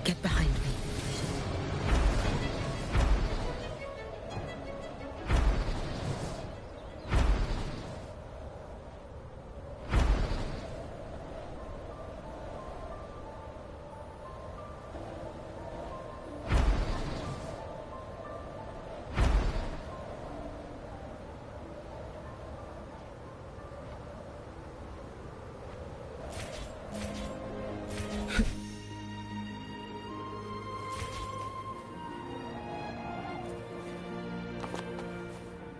Get behind me.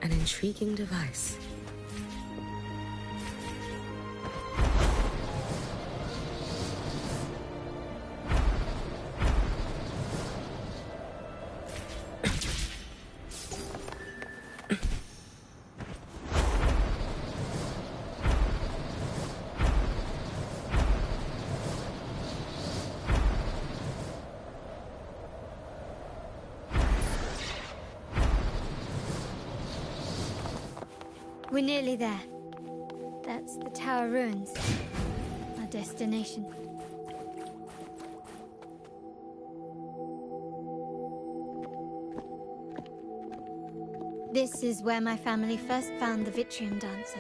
An intriguing device. We're nearly there. That's the tower ruins. Our destination. This is where my family first found the Vitrium dancer.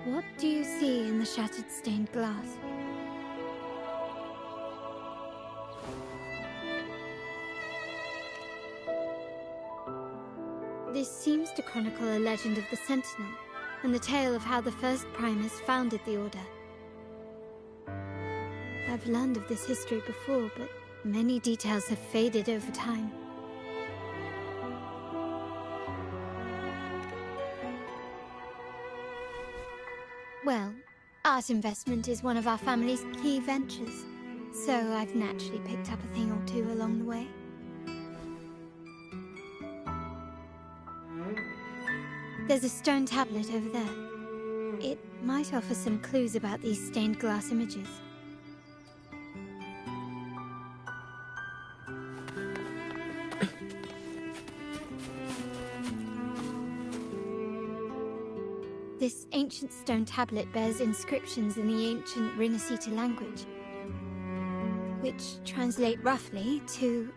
What do you see in the shattered stained glass? This seems to chronicle a legend of the Sentinel, and the tale of how the first Primus founded the Order. I've learned of this history before, but many details have faded over time. Well, art investment is one of our family's key ventures, so I've naturally picked up a thing or two along the way. There's a stone tablet over there. It might offer some clues about these stained glass images. This ancient stone tablet bears inscriptions in the ancient Rinascita language, which translate roughly to...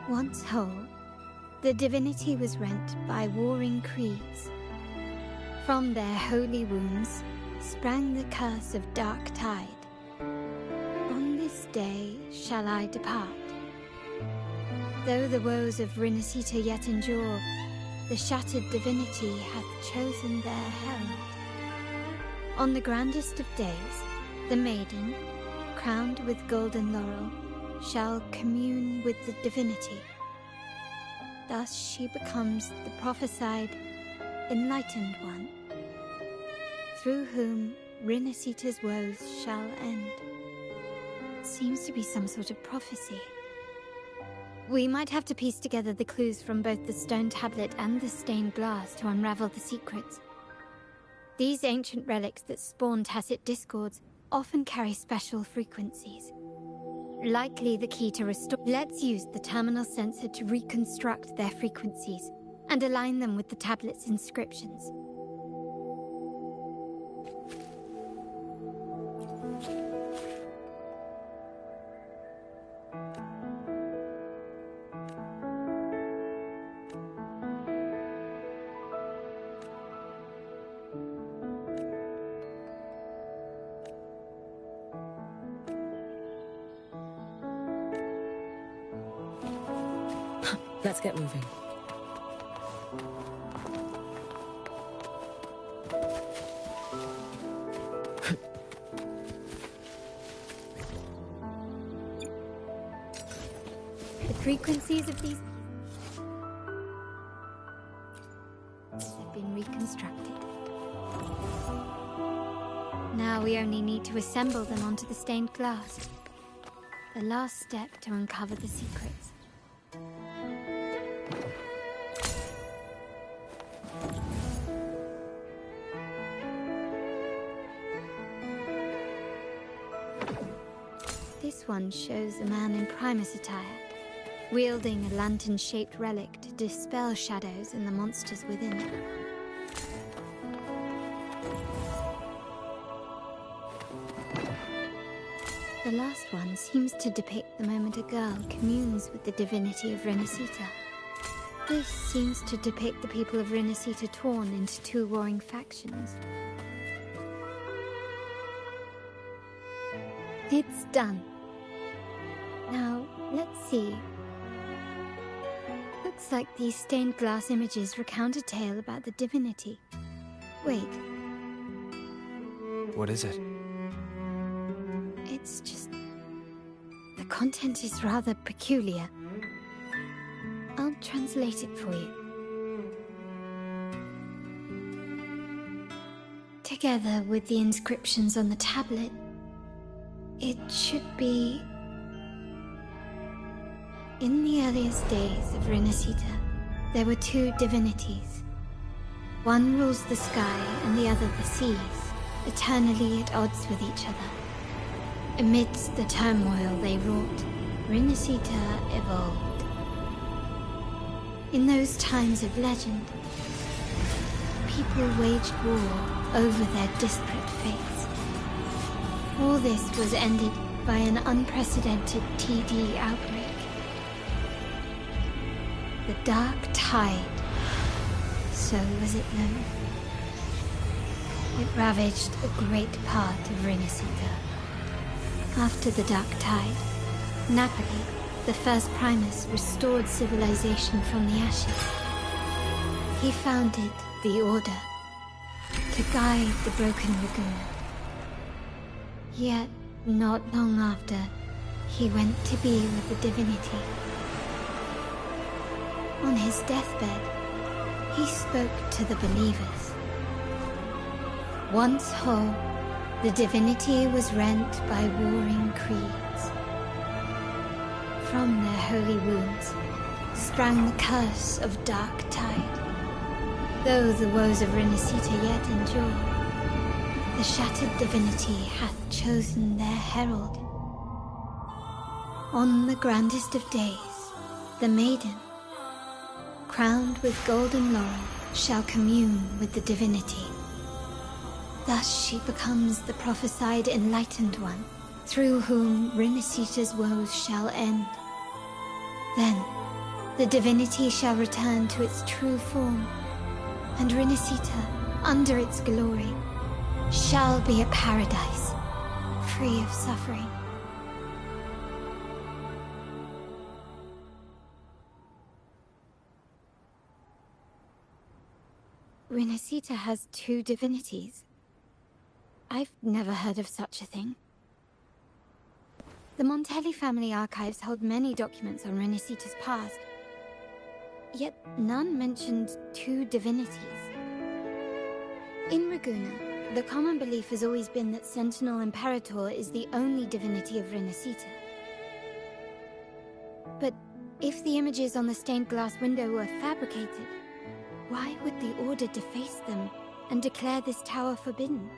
Once whole, the divinity was rent by warring creeds. From their holy wounds sprang the curse of dark tide. On this day shall I depart. Though the woes of Rinascita yet endure, the shattered divinity hath chosen their herald. On the grandest of days, the maiden, crowned with golden laurel, shall commune with the divinity. Thus she becomes the prophesied, enlightened one, through whom Rinascita's woes shall end. Seems to be some sort of prophecy. We might have to piece together the clues from both the stone tablet and the stained glass to unravel the secrets. These ancient relics that spawn tacit discords often carry special frequencies. Likely the key to restore... Let's use the terminal sensor to reconstruct their frequencies and align them with the tablet's inscriptions. Let's get moving. frequencies of these have been reconstructed. Now we only need to assemble them onto the stained glass. The last step to uncover the secrets. This one shows a man in Primus attire, wielding a lantern-shaped relic to dispel shadows and the monsters within. The last one seems to depict the moment a girl communes with the divinity of Renacita. This seems to depict the people of Renacita torn into two warring factions. It's done. Now, let's see. Looks like these stained glass images recount a tale about the divinity. Wait. What is it? It's just... the content is rather peculiar. I'll translate it for you. Together with the inscriptions on the tablet, it should be... In the earliest days of Renacita, there were two divinities. One rules the sky and the other the seas, eternally at odds with each other. Amidst the turmoil they wrought, Renacita evolved. In those times of legend, people waged war over their disparate fates. All this was ended by an unprecedented TD outbreak. The Dark Tide, so was it known. It ravaged a great part of Renacita. After the Dark Tide, Napoli, the first Primus, restored civilization from the ashes. He founded the Order to guide the broken Laguna. Yet, not long after, he went to be with the divinity. On his deathbed, he spoke to the believers. Once whole, the divinity was rent by warring creeds. From their holy wounds sprang the curse of Dark Tide. Though the woes of Renacita yet endure, the shattered divinity hath chosen their herald. On the grandest of days, the maiden, crowned with golden laurel, shall commune with the divinity. Thus she becomes the prophesied enlightened one, through whom Renacita's woes shall end. Then, the divinity shall return to its true form, and Renacita, under its glory, shall be a paradise, free of suffering. Renacita has two divinities. I've never heard of such a thing. The Montelli family archives hold many documents on Renacita's past, yet none mentioned two divinities. In Ragusa, the common belief has always been that Sentinel Imperator is the only divinity of Renacita. But if the images on the stained glass window were fabricated, why would the Order deface them and declare this tower forbidden?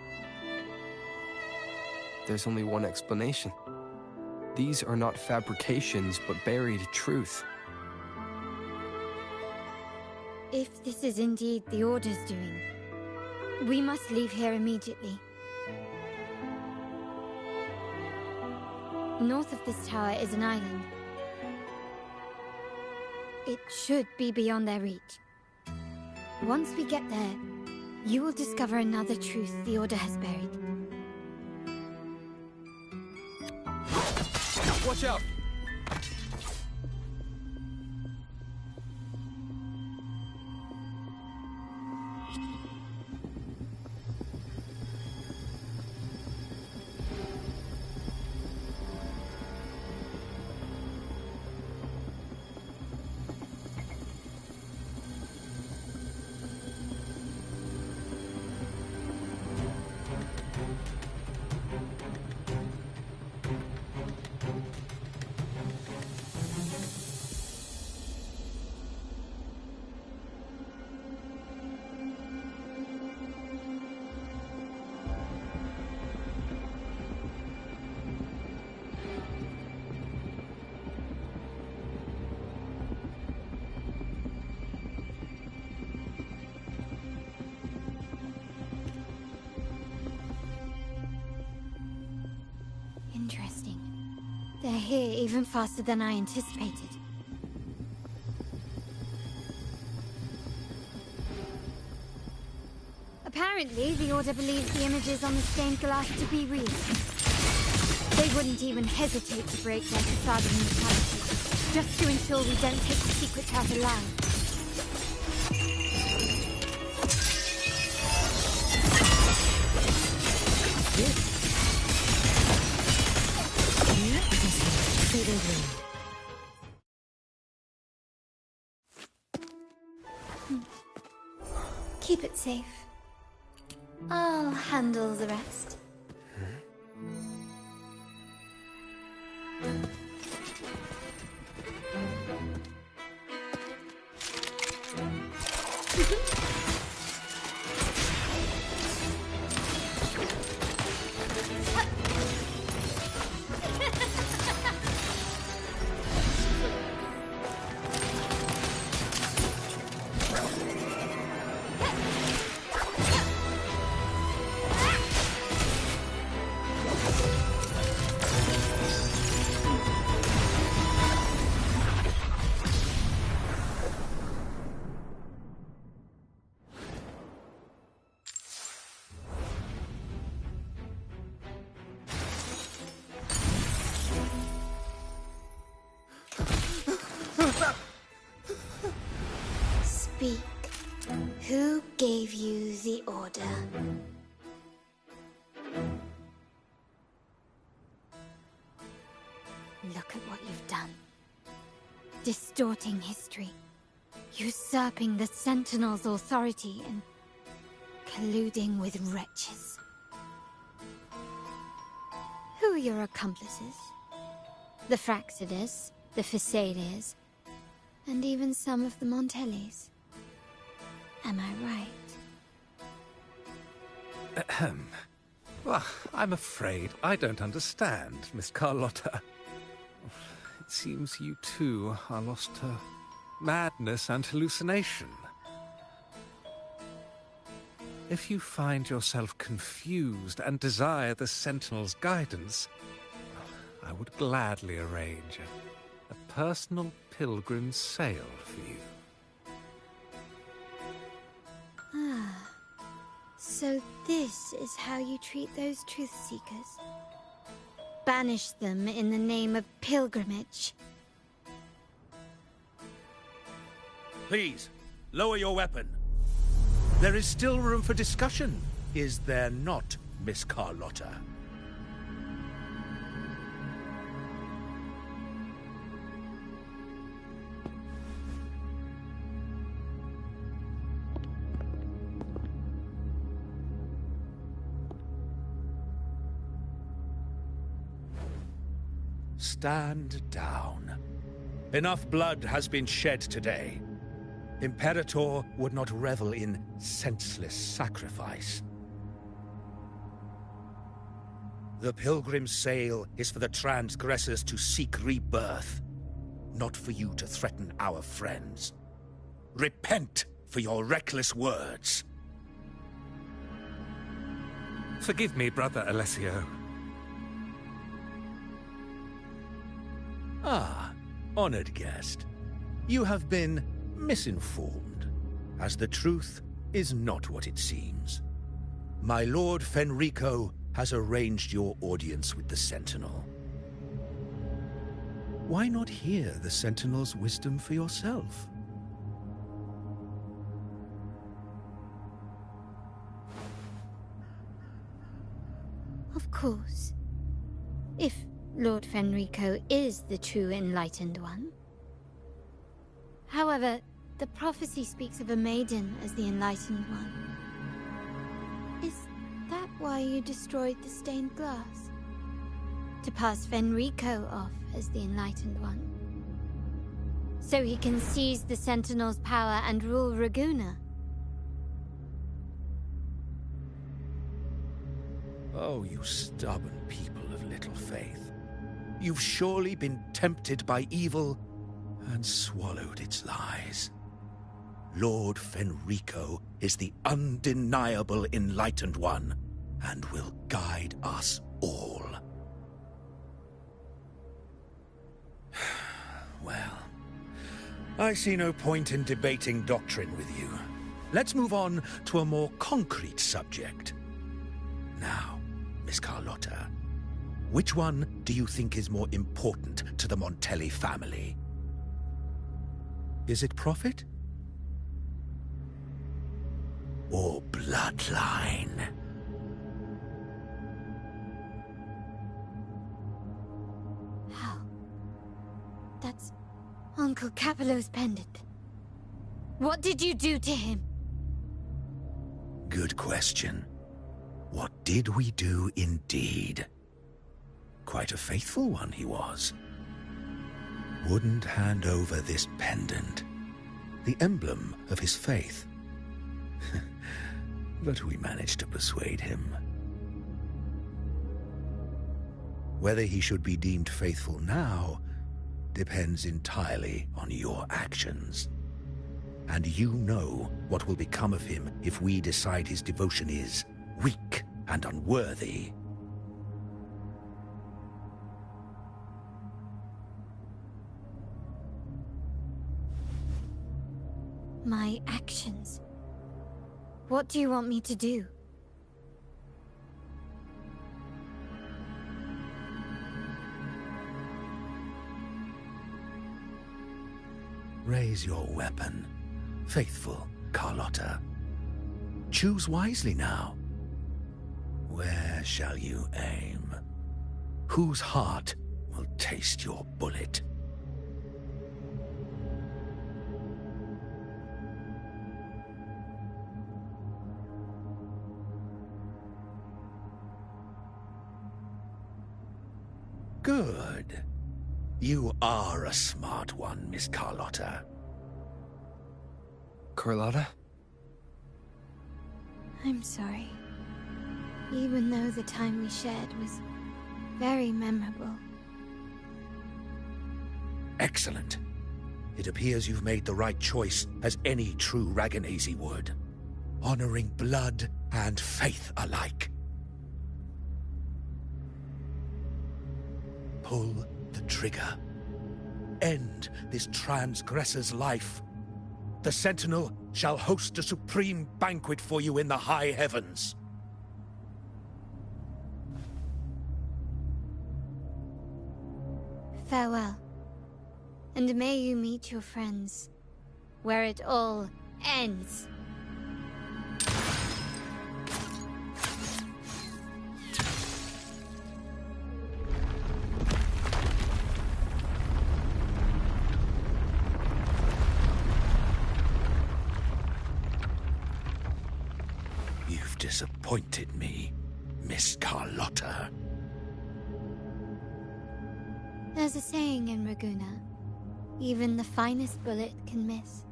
There's only one explanation. These are not fabrications, but buried truth. If this is indeed the Order's doing, we must leave here immediately. North of this tower is an island. It should be beyond their reach. Once we get there, you will discover another truth the Order has buried. Watch out! They're here even faster than I anticipated. Apparently, the Order believes the images on the stained glass to be real. They wouldn't even hesitate to break their facade of neutrality, just to ensure we don't take the secrets out alive. Keep it safe. I'll handle the rest. Speak. Who gave you the order? Look at what you've done. Distorting history. Usurping the Sentinel's authority and colluding with wretches. Who are your accomplices? The Fraxidus, the Phisades, and even some of the Montellis. Am I right? Ahem. Well, I'm afraid I don't understand, Miss Carlotta. It seems you too are lost to madness and hallucination. If you find yourself confused and desire the Sentinel's guidance, I would gladly arrange a personal pilgrim sail for you. Ah, so this is how you treat those truth seekers. Banish them in the name of pilgrimage. Please, lower your weapon. There is still room for discussion, is there not, Miss Carlotta? Stand down. Enough blood has been shed today. Imperator would not revel in senseless sacrifice. The pilgrim's sail is for the transgressors to seek rebirth, not for you to threaten our friends. Repent for your reckless words. Forgive me, Brother Alessio. Ah, honored guest. You have been misinformed, as the truth is not what it seems. My Lord Fenrico has arranged your audience with the Sentinel. Why not hear the Sentinel's wisdom for yourself? Of course. If Lord Fenrico is the true Enlightened One. However, the prophecy speaks of a maiden as the Enlightened One. Is that why you destroyed the stained glass? To pass Fenrico off as the Enlightened One? So he can seize the Sentinel's power and rule Raguna? Oh, you stubborn people of little faith. You've surely been tempted by evil and swallowed its lies. Lord Fenrico is the undeniable Enlightened One and will guide us all. Well, I see no point in debating doctrine with you. Let's move on to a more concrete subject. Now, Miss Carlotta, which one do you think is more important to the Montelli family? Is it profit? Or bloodline? How? That's Uncle Capello's pendant. What did you do to him? Good question. What did we do indeed? Quite a faithful one he was. Wouldn't hand over this pendant, the emblem of his faith. But we managed to persuade him. Whether he should be deemed faithful now depends entirely on your actions. And you know what will become of him if we decide his devotion is weak and unworthy. My actions. What do you want me to do? Raise your weapon, faithful Carlotta. Choose wisely now. Where shall you aim? Whose heart will taste your bullet? Good. You are a smart one, Miss Carlotta. Carlotta? I'm sorry. Even though the time we shared was very memorable. Excellent. It appears you've made the right choice, as any true Raganazi would. Honoring blood and faith alike. Pull the trigger. End this transgressor's life. The Sentinel shall host a supreme banquet for you in the high heavens. Farewell. And may you meet your friends, where it all ends. You've disappointed me, Miss Carlotta. There's a saying in Raguna, even the finest bullet can miss.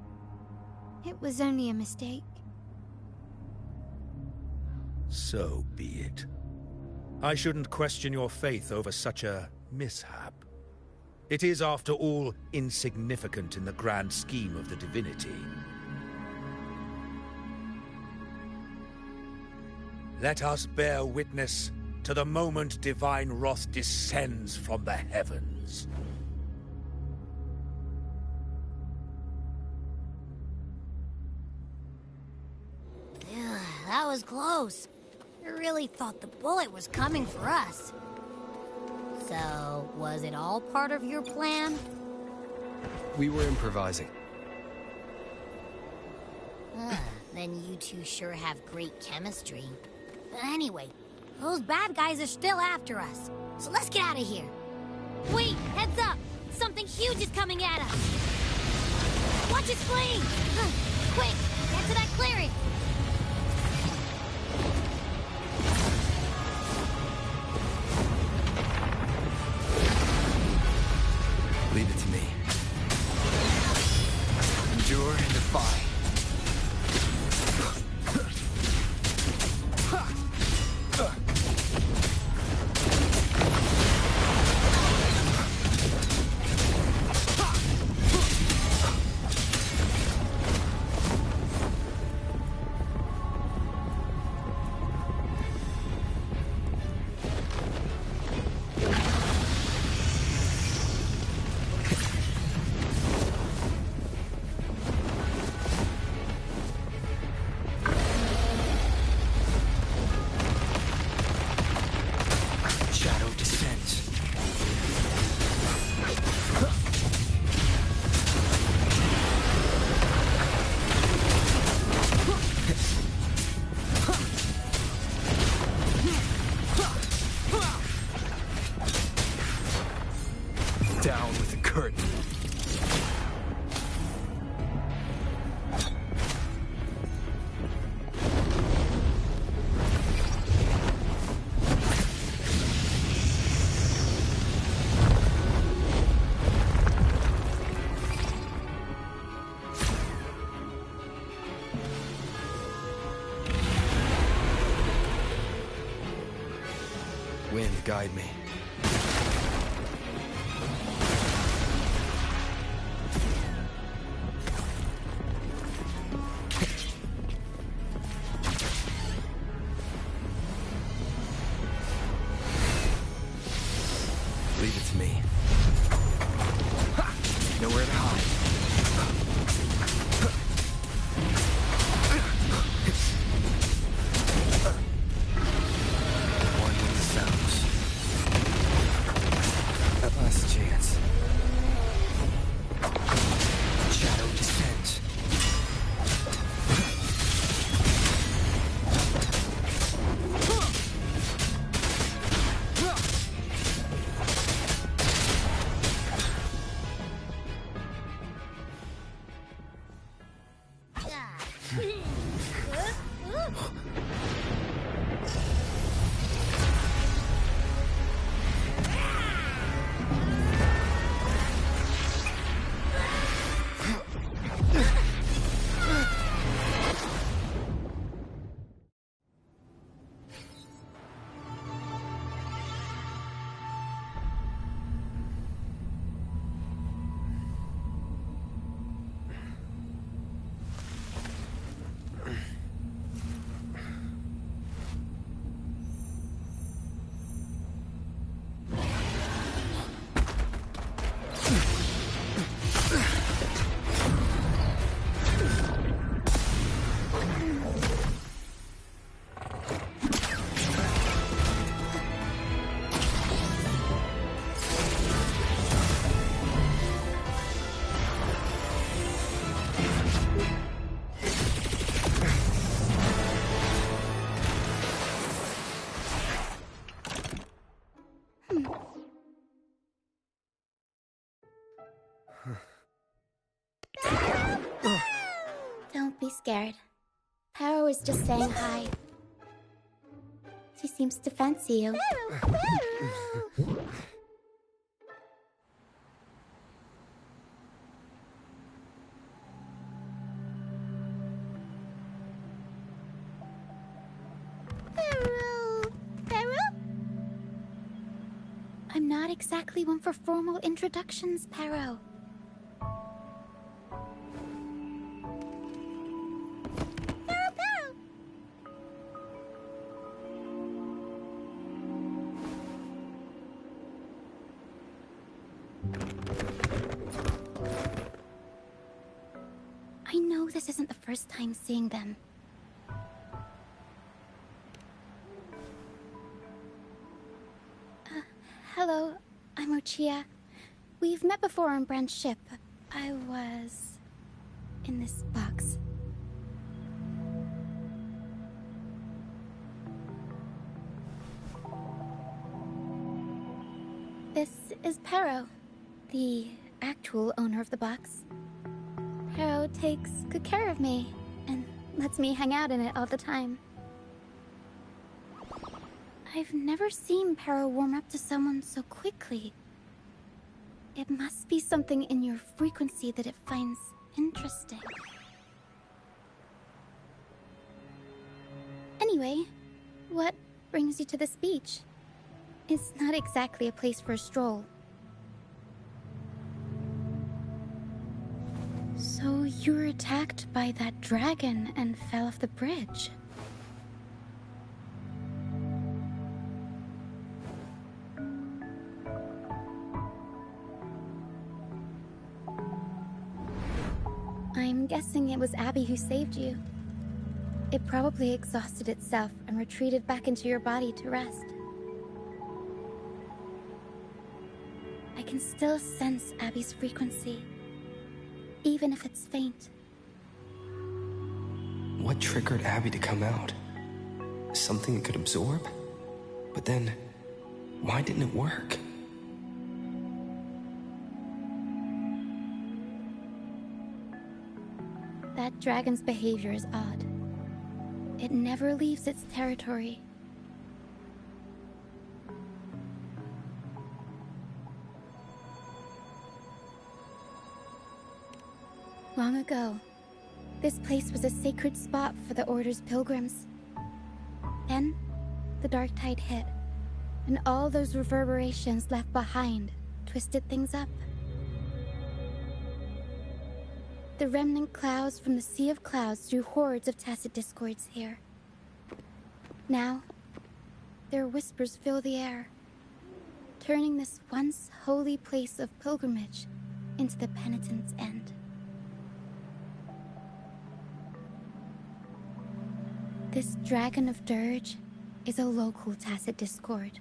It was only a mistake. So be it. I shouldn't question your faith over such a mishap. It is, after all, insignificant in the grand scheme of the divinity. Let us bear witness to the moment divine wrath descends from the heavens. Ugh, that was close. I really thought the bullet was coming for us. So, was it all part of your plan? We were improvising. Then you two sure have great chemistry. But anyway, those bad guys are still after us. So let's get out of here. Wait, heads up! Something huge is coming at us! Watch its flame! Quick, get to that clearing! Leave it to me. Endure and defy. curtain. Wind, guide me. Leave it to me. Ha! Nowhere to hide. One with the sounds. That last chance. Shadow descends. Don't be scared. Paro is just saying hi. She seems to fancy you. I'm not exactly one for formal introductions, Paro. I know this isn't the first time seeing them. Hello, I'm Ochia. We've met before on Brand's ship. I was in this box. This is Paro, the actual owner of the box. Paro takes good care of me and lets me hang out in it all the time. I've never seen Paro warm up to someone so quickly. It must be something in your frequency that it finds interesting. Anyway, what brings you to this beach? It's not exactly a place for a stroll. So you were attacked by that dragon and fell off the bridge. I'm guessing it was Abby who saved you. It probably exhausted itself and retreated back into your body to rest. I can still sense Abby's frequency, even if it's faint. What triggered Abby to come out? Something it could absorb? But then, why didn't it work? dragon's behavior is odd. It never leaves its territory. Long ago, this place was a sacred spot for the Order's pilgrims. Then, the dark tide hit, and all those reverberations left behind twisted things up. The remnant clouds from the Sea of Clouds drew hordes of tacit discords here. Now, their whispers fill the air, turning this once holy place of pilgrimage into the penitent's end. This Dragon of Dirge is a local tacit discord.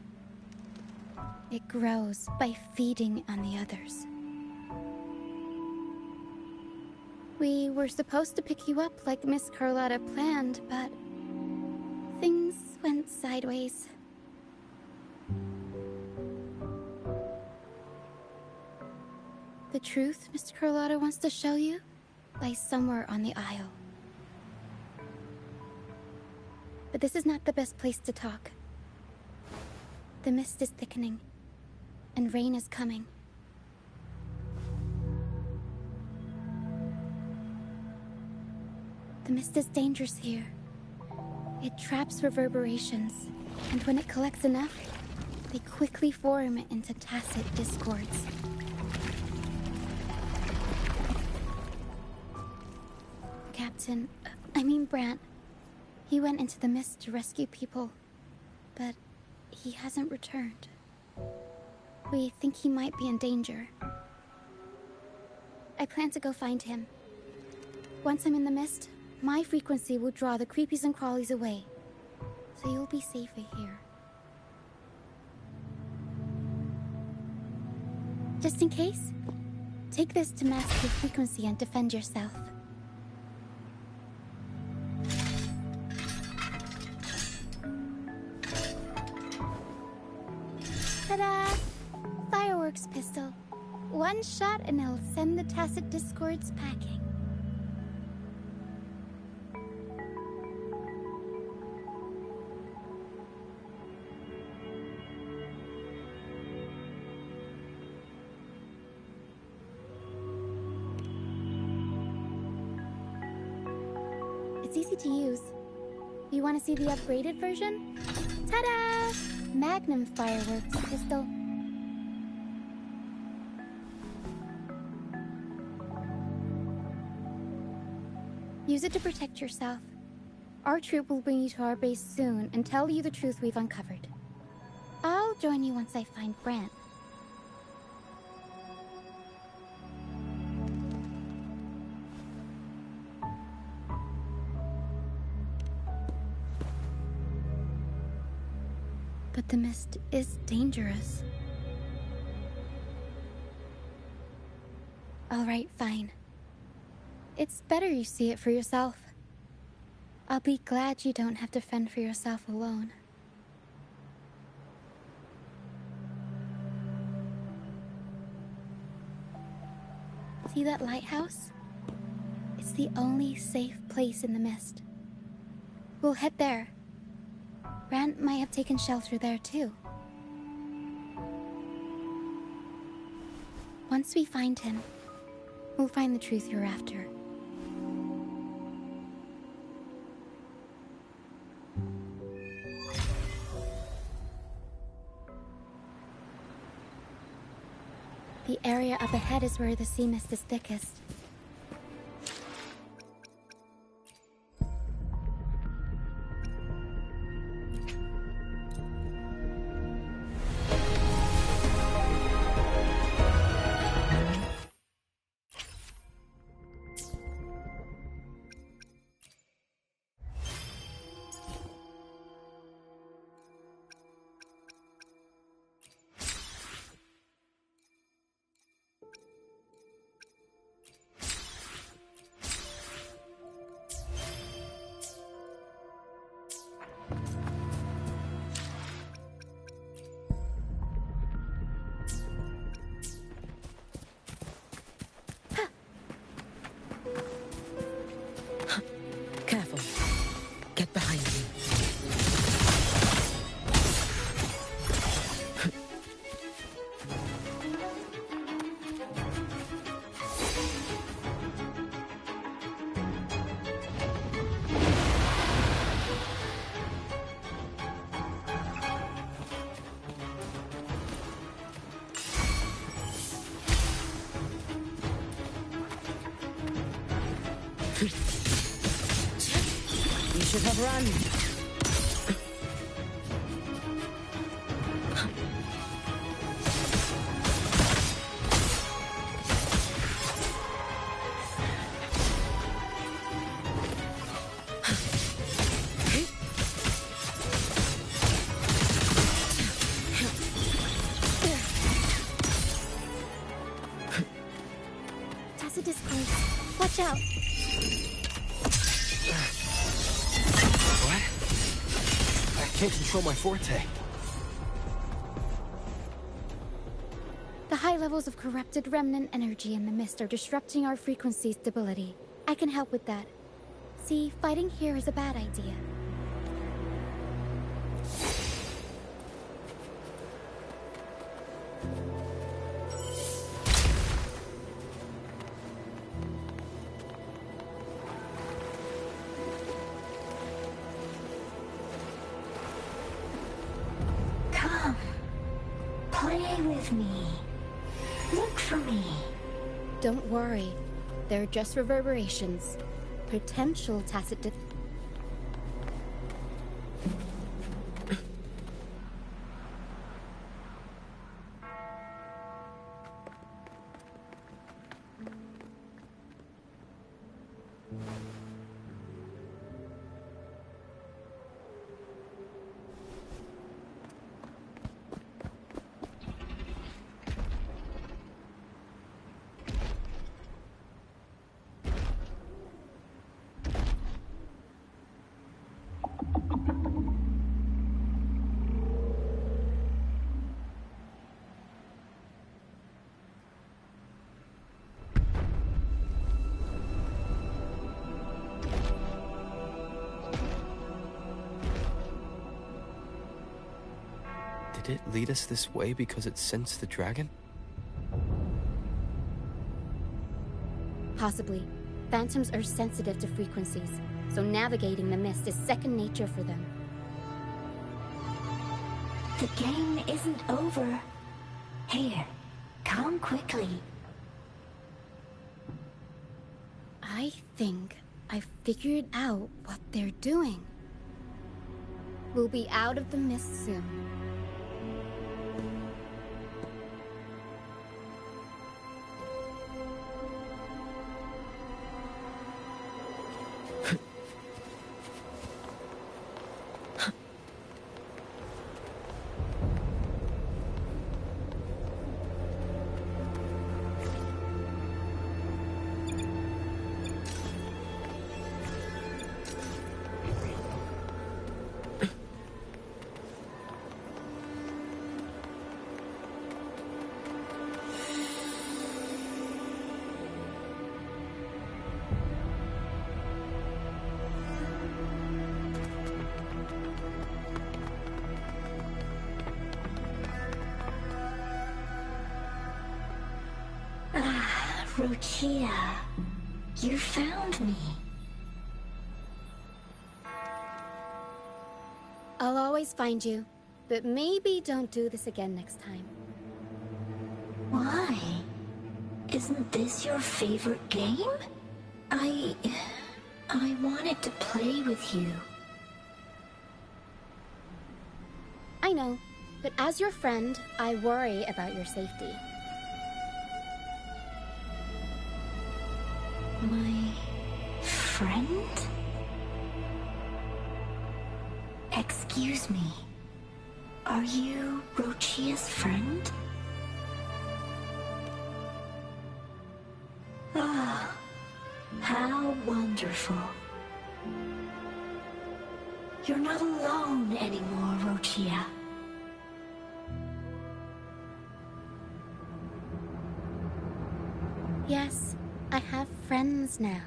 It grows by feeding on the others. We were supposed to pick you up like Miss Carlotta planned, but things went sideways. The truth Mr. Carlotta wants to show you lies somewhere on the Isle. But this is not the best place to talk. The mist is thickening, and rain is coming. The mist is dangerous here. It traps reverberations, and when it collects enough, they quickly form into tacit discords. Brant. He went into the mist to rescue people, but he hasn't returned. We think he might be in danger. I plan to go find him. Once I'm in the mist, my frequency will draw the creepies and crawlies away, so you'll be safer here. Just in case, take this to mask your frequency and defend yourself. Ta-da! Fireworks pistol. One shot and it'll send the tacit discords packing. It's easy to use. You want to see the upgraded version? Ta-da! Magnum fireworks pistol. Use it to protect yourself. Our troop will bring you to our base soon and tell you the truth we've uncovered. I'll join you once I find Brant. But the mist is dangerous. All right, fine. It's better you see it for yourself. I'll be glad you don't have to fend for yourself alone. See that lighthouse? It's the only safe place in the mist. We'll head there. Brant might have taken shelter there too. Once we find him, we'll find the truth you're after. The area up ahead is where the sea mist is thickest. should have run. Tacit is close. Watch out. What? I can't control my forte. The high levels of corrupted remnant energy in the mist are disrupting our frequency stability. I can help with that. See, fighting here is a bad idea. Come. Play with me. Look for me. Don't worry. They're just reverberations. Potential tacit Did it lead us this way because it sensed the dragon? Possibly. Phantoms are sensitive to frequencies, so navigating the mist is second nature for them. The game isn't over. Here, come quickly. I think I've figured out what they're doing. We'll be out of the mist soon. Rochia, you found me. I'll always find you, but maybe don't do this again next time. Why? Isn't this your favorite game? I wanted to play with you. I know, but as your friend, I worry about your safety. My friend? Excuse me. Are you Rochia's friend? Ah, how wonderful. You're not alone anymore, Rochia. Yes, I have friends now.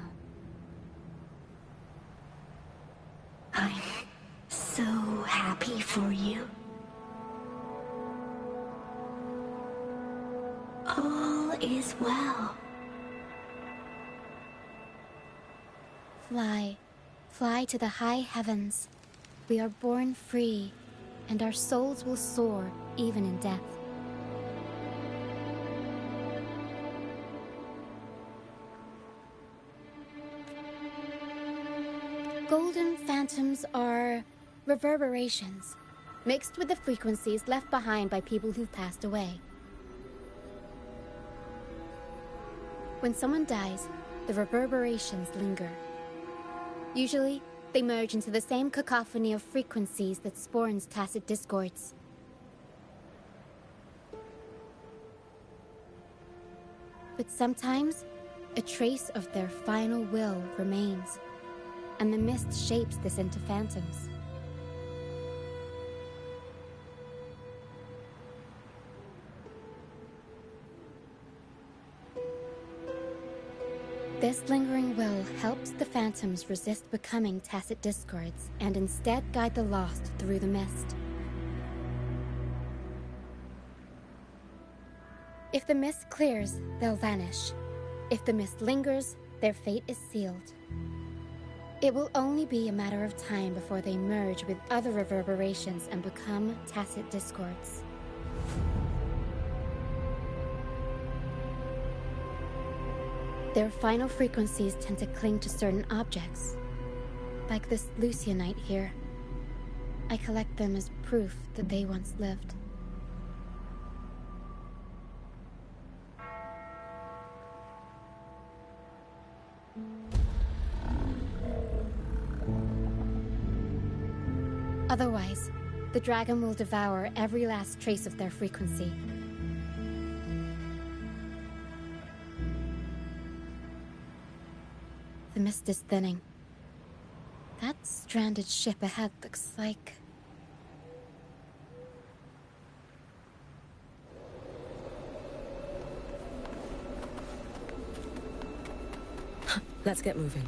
I'm so happy for you. All is well. Fly. Fly to the high heavens. We are born free, and our souls will soar even in death. golden phantoms are reverberations, mixed with the frequencies left behind by people who've passed away. When someone dies, the reverberations linger. Usually, they merge into the same cacophony of frequencies that spawns tacit discords. But sometimes, a trace of their final will remains, and the mist shapes this into phantoms. This lingering will helps the phantoms resist becoming tacit discords and instead guide the lost through the mist. If the mist clears, they'll vanish. If the mist lingers, their fate is sealed. It will only be a matter of time before they merge with other reverberations and become tacit discords. Their final frequencies tend to cling to certain objects, like this Lucianite here. I collect them as proof that they once lived. Otherwise, the dragon will devour every last trace of their frequency. The mist is thinning. That stranded ship ahead looks like... Let's get moving.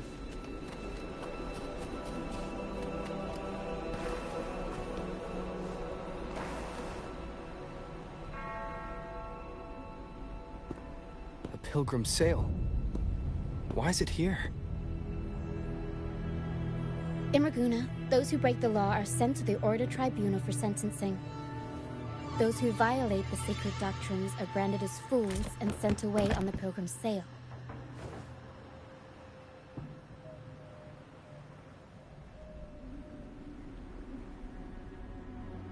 A pilgrim sail. Why is it here? In Raguna, those who break the law are sent to the Order Tribunal for sentencing. Those who violate the sacred doctrines are branded as fools and sent away on the pilgrim's sail.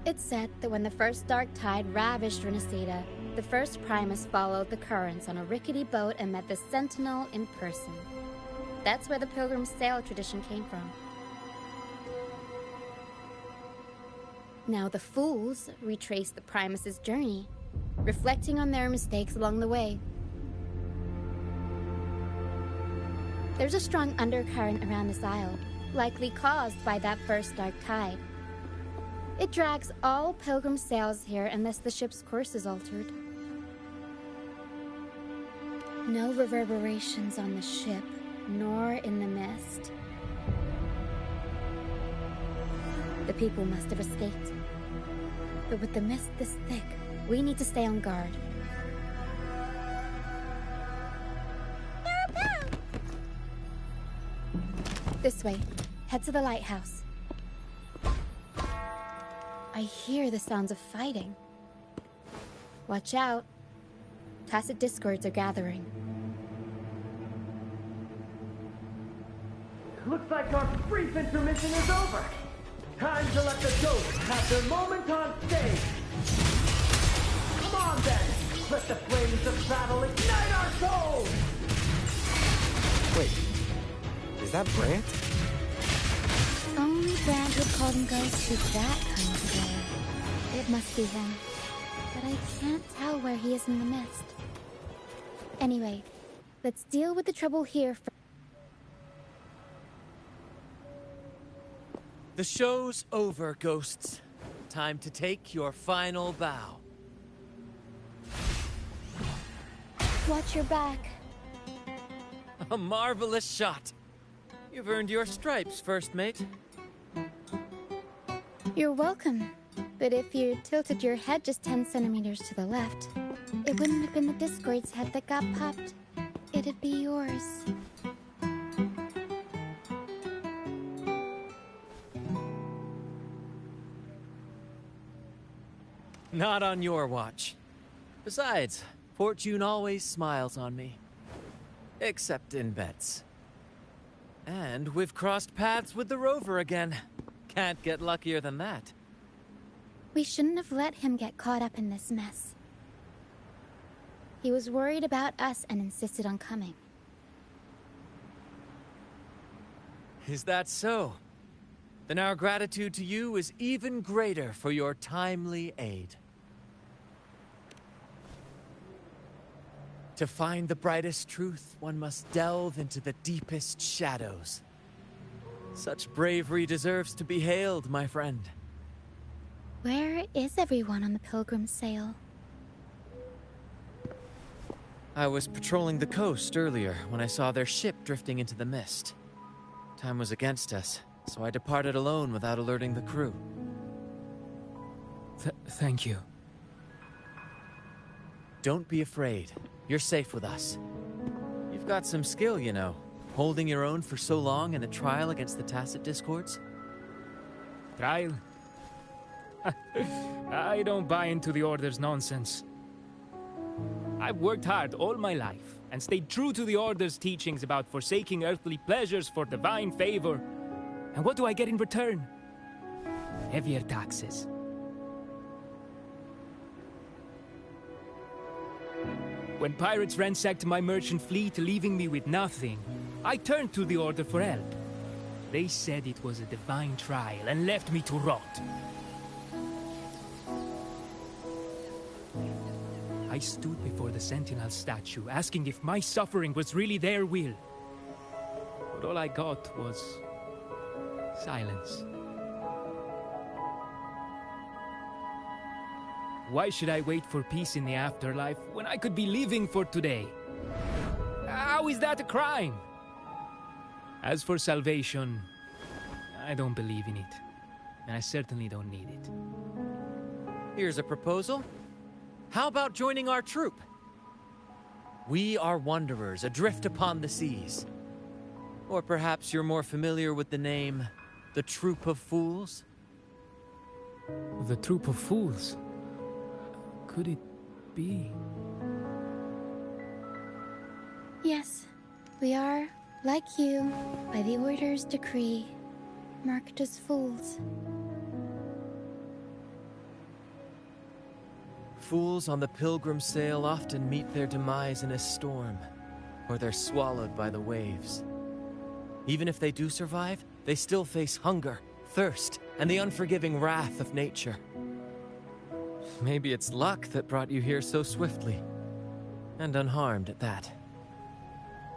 It's said that when the first dark tide ravished Renacida, the first Primus followed the currents on a rickety boat and met the Sentinel in person. That's where the pilgrim's sail tradition came from. Now the fools retrace the Primus's journey, reflecting on their mistakes along the way. There's a strong undercurrent around this isle, likely caused by that first dark tide. It drags all pilgrim sails here unless the ship's course is altered. No reverberations on the ship, nor in the mist. The people must have escaped. But with the mist this thick, we need to stay on guard. This way. Head to the lighthouse. I hear the sounds of fighting. Watch out. Tacit discords are gathering. Looks like our brief intermission is over. Time to let the ghosts have their moment on stage. Come on then. Let the flames of battle ignite our souls. Wait, is that Brant? Only Brant would call them ghosts with that kind of power. It must be him. But I can't tell where he is in the mist. Anyway, let's deal with the trouble here first. The show's over, ghosts. Time to take your final bow. Watch your back. A marvelous shot. You've earned your stripes, first mate. You're welcome. But if you tilted your head just 10 centimeters to the left, it wouldn't have been the Discord's head that got popped. It'd be yours. Not on your watch. Besides, fortune always smiles on me. Except in bets. And we've crossed paths with the rover again. Can't get luckier than that. We shouldn't have let him get caught up in this mess. He was worried about us and insisted on coming. Is that so? Then our gratitude to you is even greater for your timely aid. To find the brightest truth, one must delve into the deepest shadows. Such bravery deserves to be hailed, my friend. Where is everyone on the Pilgrim's Sail? I was patrolling the coast earlier when I saw their ship drifting into the mist. Time was against us, so I departed alone without alerting the crew. Thank you. Don't be afraid. You're safe with us. You've got some skill, you know. Holding your own for so long in a trial against the Tacit Discords. Trial? I don't buy into the Order's nonsense. I've worked hard all my life and stayed true to the Order's teachings about forsaking earthly pleasures for divine favor. And what do I get in return? Heavier taxes. When pirates ransacked my merchant fleet, leaving me with nothing, I turned to the Order for help. They said it was a divine trial and left me to rot. I stood before the Sentinel statue, asking if my suffering was really their will. But all I got was silence. Why should I wait for peace in the afterlife when I could be living for today? How is that a crime? As for salvation, I don't believe in it. And I certainly don't need it. Here's a proposal. How about joining our troop? We are wanderers adrift upon the seas. Or perhaps you're more familiar with the name, the Troop of Fools? The Troop of Fools? Could it be? Yes, we are, like you, by the Order's decree, marked as fools. Fools on the Pilgrim's Sail often meet their demise in a storm, or they're swallowed by the waves. Even if they do survive, they still face hunger, thirst, and the unforgiving wrath of nature. Maybe it's luck that brought you here so swiftly, and unharmed at that.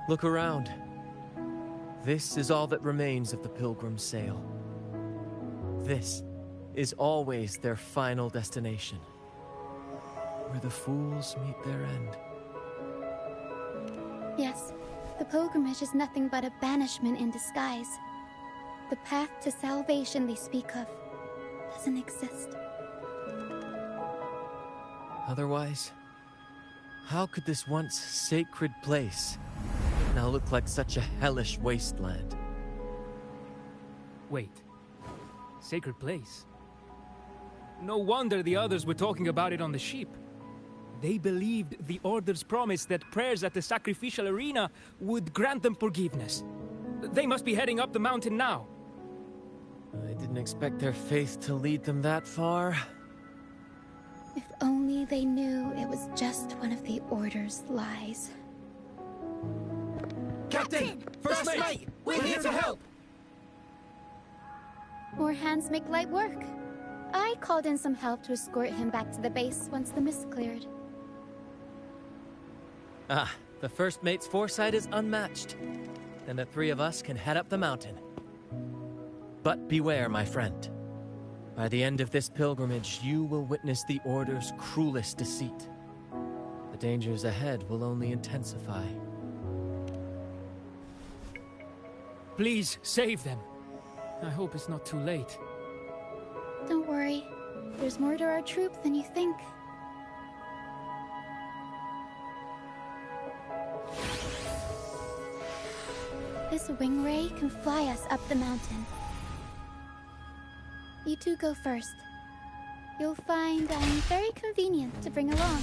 Look around. This is all that remains of the Pilgrim's Sail. This is always their final destination, where the fools meet their end. Yes, the pilgrimage is nothing but a banishment in disguise. The path to salvation they speak of doesn't exist. Otherwise, how could this once sacred place now look like such a hellish wasteland? Wait. Sacred place? No wonder the others were talking about it on the ship. They believed the Order's promise that prayers at the sacrificial arena would grant them forgiveness. They must be heading up the mountain now. I didn't expect their faith to lead them that far. If only they knew it was just one of the Order's lies. Captain! First mate! We're here to help! More hands make light work. I called in some help to escort him back to the base once the mist cleared. Ah, the first mate's foresight is unmatched. Then the three of us can head up the mountain. But beware, my friend. By the end of this pilgrimage, you will witness the Order's cruelest deceit. The dangers ahead will only intensify. Please, save them. I hope it's not too late. Don't worry. There's more to our troop than you think. This wing ray can fly us up the mountain. You two go first. You'll find I'm very convenient to bring along.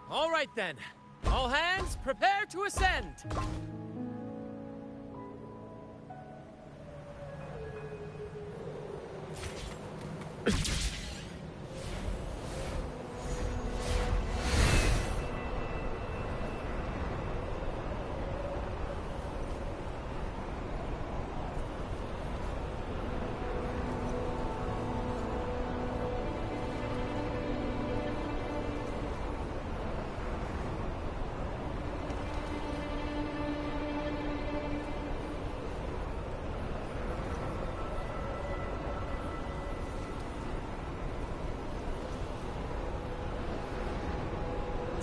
All right then. All hands, prepare to ascend!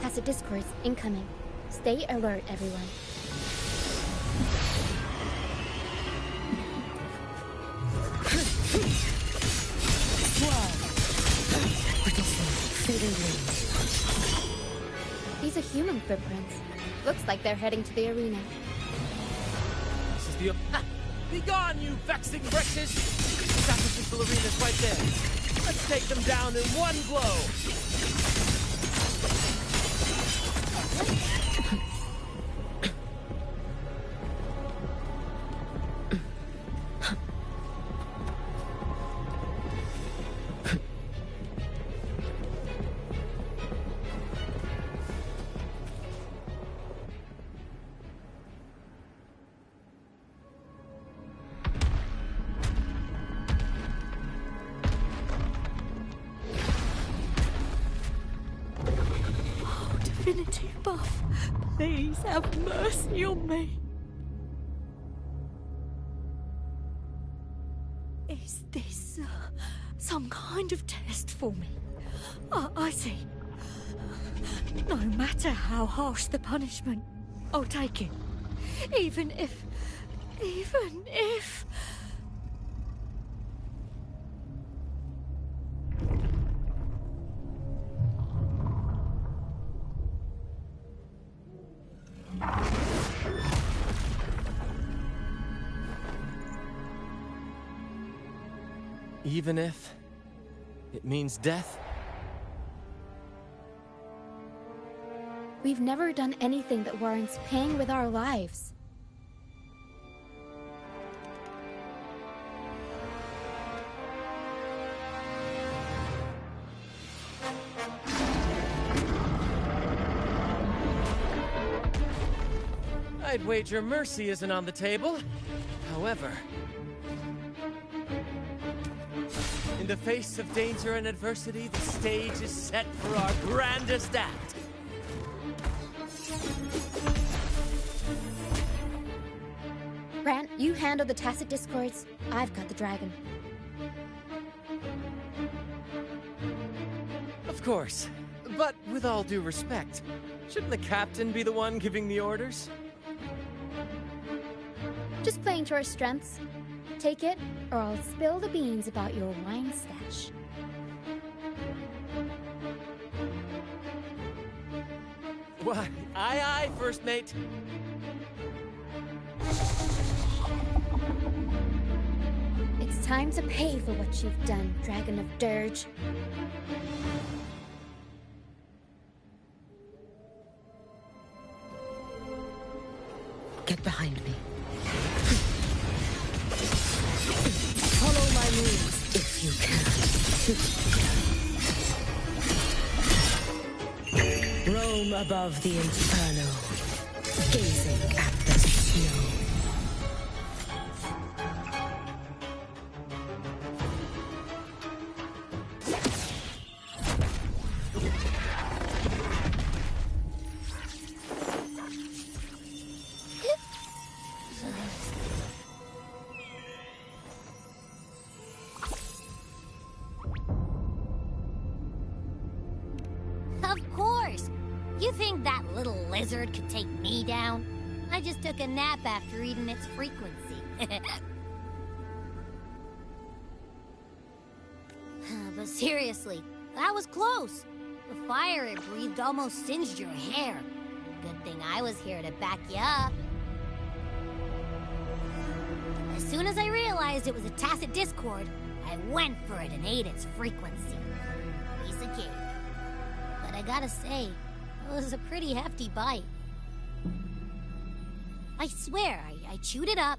Tacit discords incoming. Stay alert, everyone. These are human footprints. Looks like they're heading to the arena. This is the... Ha! Be gone, you vexing wretches! The sacrificial arena's right there. Let's take them down in one blow! Divinity buff, please have mercy on me. Is this some kind of test for me? I see. No matter how harsh the punishment, I'll take it. Even if... Even if it means death? We've never done anything that warrants paying with our lives. I'd wager mercy isn't on the table. However, in the face of danger and adversity, the stage is set for our grandest act. Grant, you handle the tacit discords. I've got the dragon. Of course. But with all due respect, shouldn't the captain be the one giving the orders? Just playing to our strengths. Take it, or I'll spill the beans about your wine stash. Why, aye, first mate. It's time to pay for what you've done, Dragon of Dirge. Get behind me. Follow my moves If you can. Roam above the inferno, gazing at the snow. Of course! You think that little lizard could take me down? I just took a nap after eating its frequency. But seriously, that was close. The fire it breathed almost singed your hair. Good thing I was here to back you up. As soon as I realized it was a tacit discord, I went for it and ate its frequency. Piece of cake. But I gotta say, was a pretty hefty bite. I swear, I chewed it up,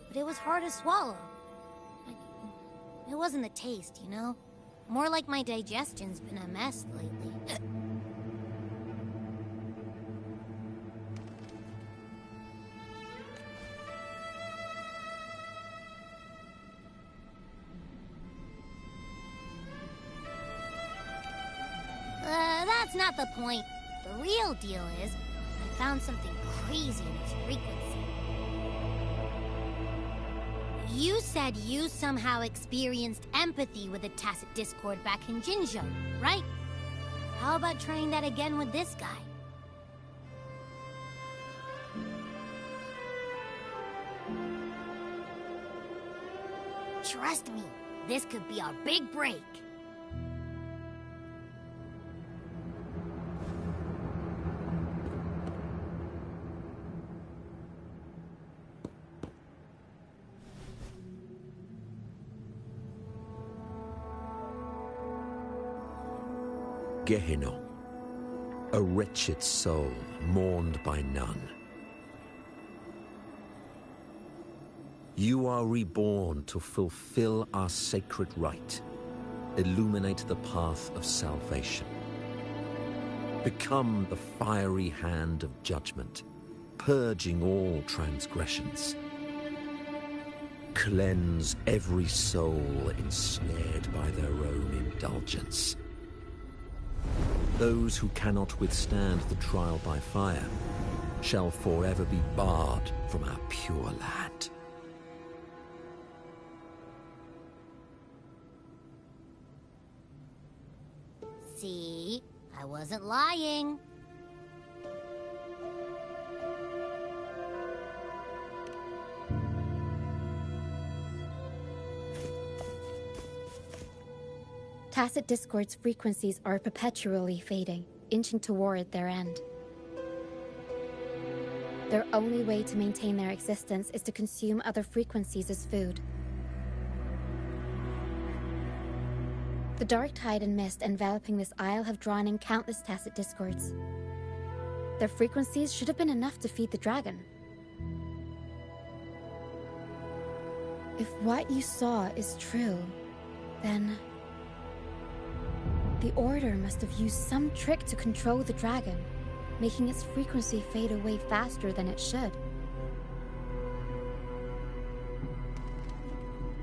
but it was hard to swallow. It wasn't the taste, you know? More like my digestion's been a mess lately. That's not the point. The real deal is, I found something crazy in its frequency. You said you somehow experienced empathy with the Tacit Discord back in Jinzhou, right? How about trying that again with this guy? Trust me, this could be our big break. Gehenna, a wretched soul mourned by none. You are reborn to fulfill our sacred rite, illuminate the path of salvation. Become the fiery hand of judgment, purging all transgressions. Cleanse every soul ensnared by their own indulgence. Those who cannot withstand the trial by fire shall forever be barred from our pure land. See? I wasn't lying. Tacit Discord's frequencies are perpetually fading, inching toward their end. Their only way to maintain their existence is to consume other frequencies as food. The dark tide and mist enveloping this isle have drawn in countless Tacit Discords. Their frequencies should have been enough to feed the dragon. If what you saw is true, then the Order must have used some trick to control the dragon, making its frequency fade away faster than it should.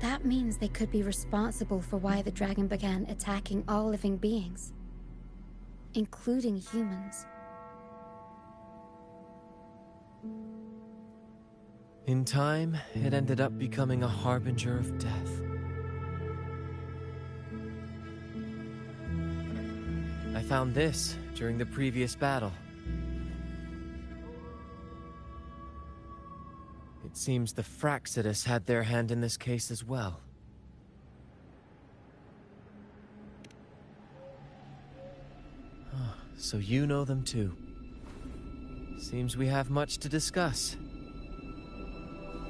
That means they could be responsible for why the dragon began attacking all living beings, including humans. In time, it ended up becoming a harbinger of death. I found this during the previous battle. It seems the Fraxidus had their hand in this case as well. So you know them too. Seems we have much to discuss.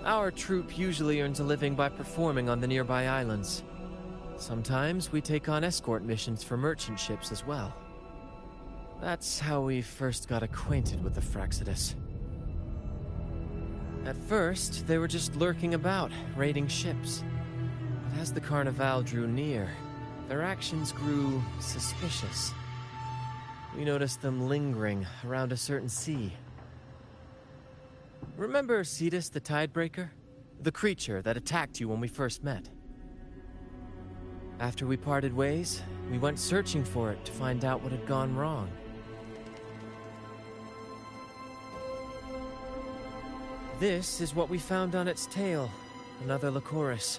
Our troop usually earns a living by performing on the nearby islands. Sometimes we take on escort missions for merchant ships as well. That's how we first got acquainted with the Fraxidus. At first, they were just lurking about, raiding ships. But as the Carnival drew near, their actions grew suspicious. We noticed them lingering around a certain sea. Remember Cetus the Tidebreaker? The creature that attacked you when we first met? After we parted ways, we went searching for it to find out what had gone wrong. This is what we found on its tail, another Lycoris.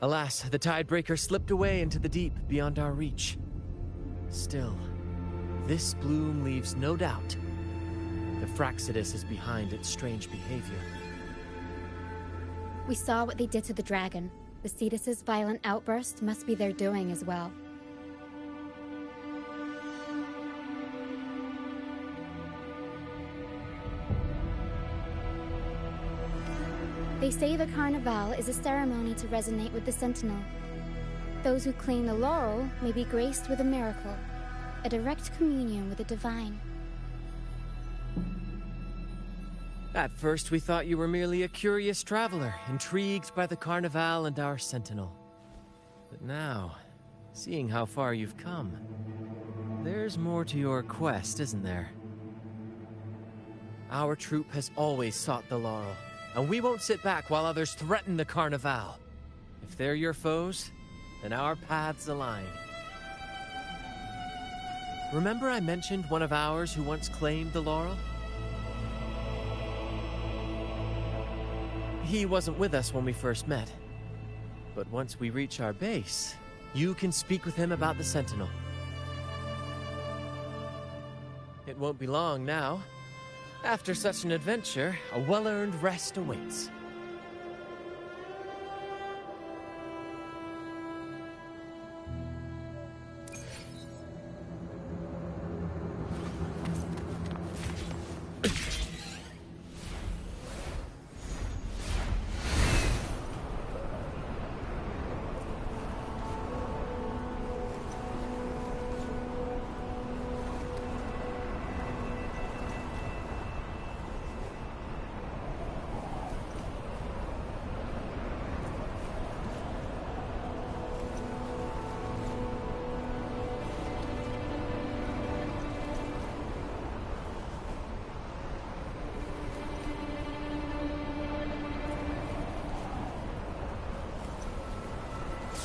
Alas, the Tidebreaker slipped away into the deep beyond our reach. Still, this bloom leaves no doubt. The Fraxidus is behind its strange behavior. We saw what they did to the dragon. The Cetus's violent outburst must be their doing as well. They say the Carnival is a ceremony to resonate with the Sentinel. Those who claim the laurel may be graced with a miracle. a direct communion with the divine. At first we thought you were merely a curious traveler, intrigued by the Carnival and our Sentinel. But now, seeing how far you've come, there's more to your quest, isn't there? Our troop has always sought the laurel, and we won't sit back while others threaten the Carnival. If they're your foes, then our paths align. Remember I mentioned one of ours who once claimed the laurel? He wasn't with us when we first met. But once we reach our base, you can speak with him about the Sentinel. It won't be long now. After such an adventure, a well-earned rest awaits.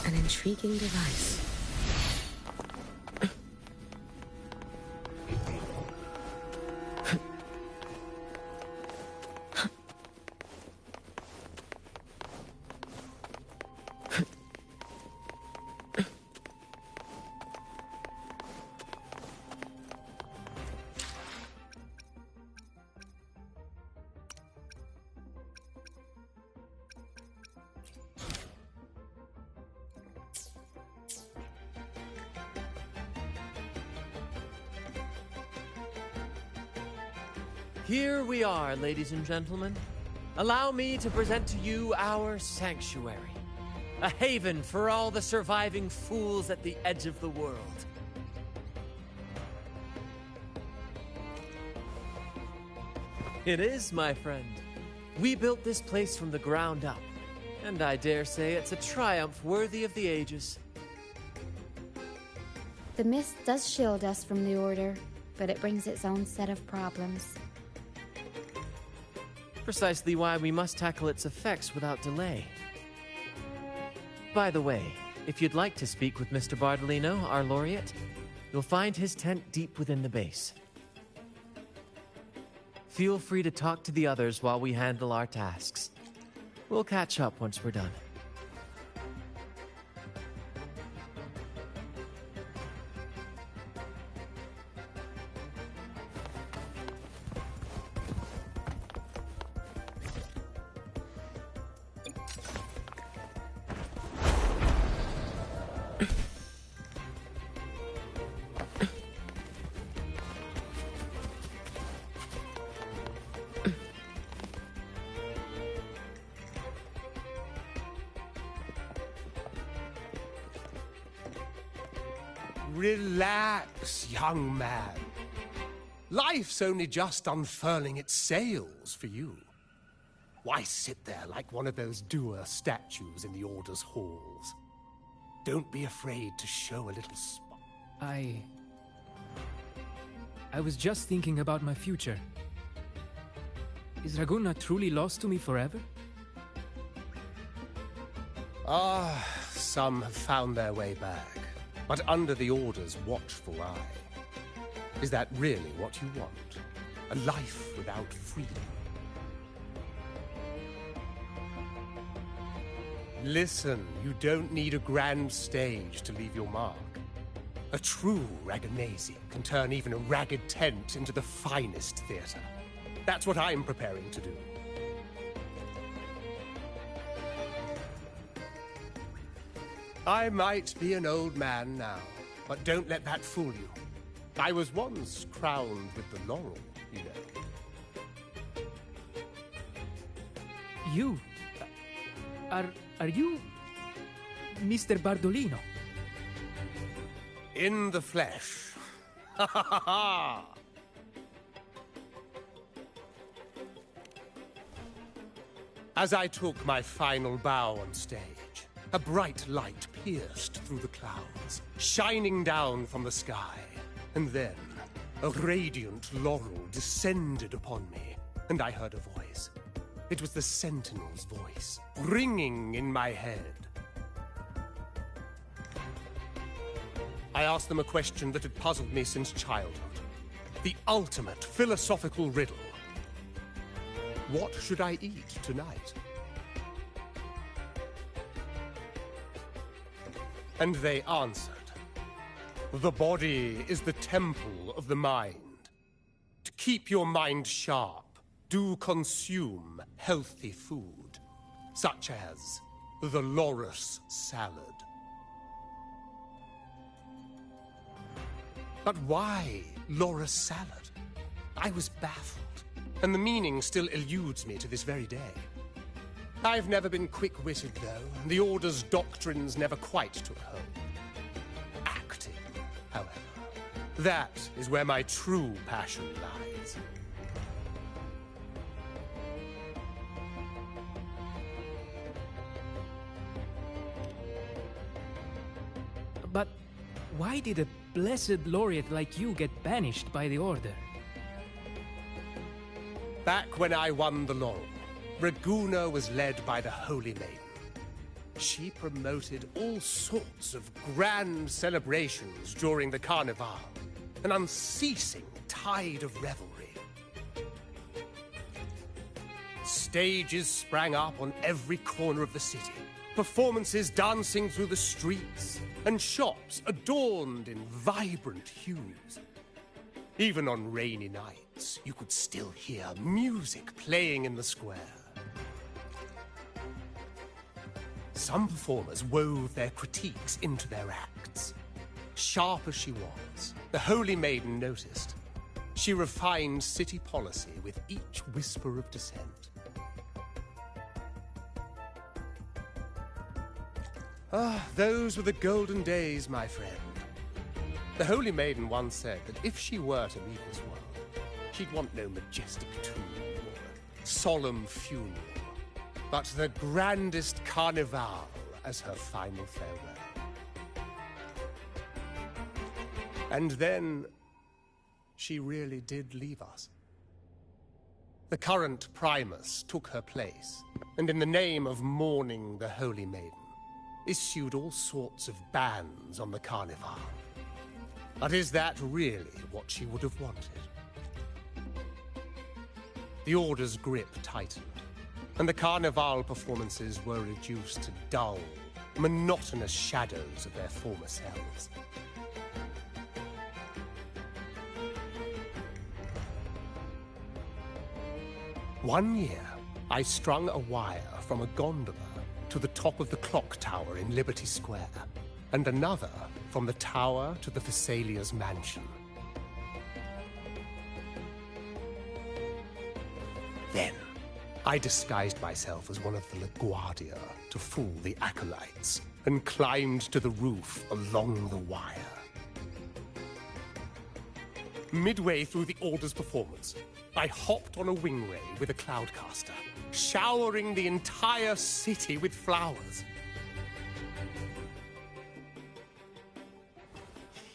An intriguing device. Here we are, ladies and gentlemen. Allow me to present to you our sanctuary. A haven for all the surviving fools at the edge of the world. It is, my friend. We built this place from the ground up, and I dare say it's a triumph worthy of the ages. The mist does shield us from the Order, but it brings its own set of problems. Precisely why we must tackle its effects without delay. By the way, if you'd like to speak with Mr. Bardolino, our laureate, you'll find his tent deep within the base. Feel free to talk to the others while we handle our tasks. We'll catch up once we're done. Relax, young man. Life's only just unfurling its sails for you. Why sit there like one of those dour statues in the Order's halls? Don't be afraid to show a little spot. I was just thinking about my future. Is Raguna truly lost to me forever? Some have found their way back. But under the Order's watchful eye. Is that really what you want? A life without freedom? Listen, you don't need a grand stage to leave your mark. A true Raganesi can turn even a ragged tent into the finest theater. That's what I'm preparing to do. I might be an old man now, but don't let that fool you. I was once crowned with the laurel, you know. You? Are you Mr. Bardolino? In the flesh. Ha ha ha ha! As I took my final bow on stage, a bright light pierced through the clouds, shining down from the sky. And then, a radiant laurel descended upon me, and I heard a voice. It was the Sentinel's voice, ringing in my head. I asked them a question that had puzzled me since childhood. The ultimate philosophical riddle. What should I eat tonight? And they answered, the body is the temple of the mind. To keep your mind sharp, do consume healthy food, such as the loris salad. But why loris salad? I was baffled. And the meaning still eludes me to this very day. I've never been quick-witted, though, and the Order's doctrines never quite took hold. Acting, however, that is where my true passion lies. But why did a blessed laureate like you get banished by the Order? Back when I won the laurel, Raguna was led by the Holy Maiden. She promoted all sorts of grand celebrations during the Carnival, an unceasing tide of revelry. Stages sprang up on every corner of the city, performances dancing through the streets, and shops adorned in vibrant hues. Even on rainy nights, you could still hear music playing in the square. Some performers wove their critiques into their acts. Sharp as she was, the Holy Maiden noticed. She refined city policy with each whisper of dissent. Ah, those were the golden days, my friend. The Holy Maiden once said that if she were to leave this world, she'd want no majestic tomb or solemn funeral, but the grandest carnival as her final farewell. And then, she really did leave us. The current Primus took her place, and in the name of mourning the Holy Maiden, issued all sorts of bans on the carnival. But is that really what she would have wanted? The Order's grip tightened, and the Carnival performances were reduced to dull, monotonous shadows of their former selves. One year, I strung a wire from a gondola to the top of the clock tower in Liberty Square, and another from the tower to the Thessalia's mansion. Then, I disguised myself as one of the LaGuardia to fool the acolytes, and climbed to the roof along the wire. Midway through the Order's performance, I hopped on a wingray with a cloudcaster, showering the entire city with flowers.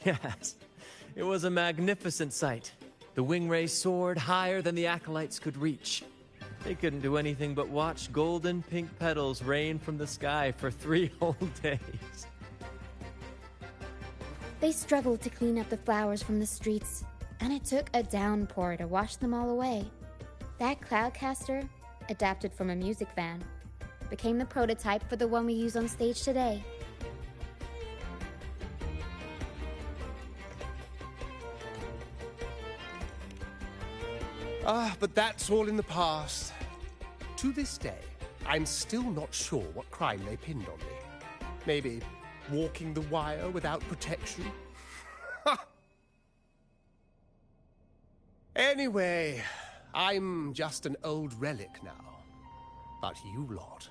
Yes, it was a magnificent sight. The wingray soared higher than the acolytes could reach. They couldn't do anything but watch golden pink petals rain from the sky for 3 whole days. They struggled to clean up the flowers from the streets, and it took a downpour to wash them all away. That cloudcaster, adapted from a music van, became the prototype for the one we use on stage today. But that's all in the past. To this day, I'm still not sure what crime they pinned on me. Maybe walking the wire without protection? Anyway, I'm just an old relic now. But you lot,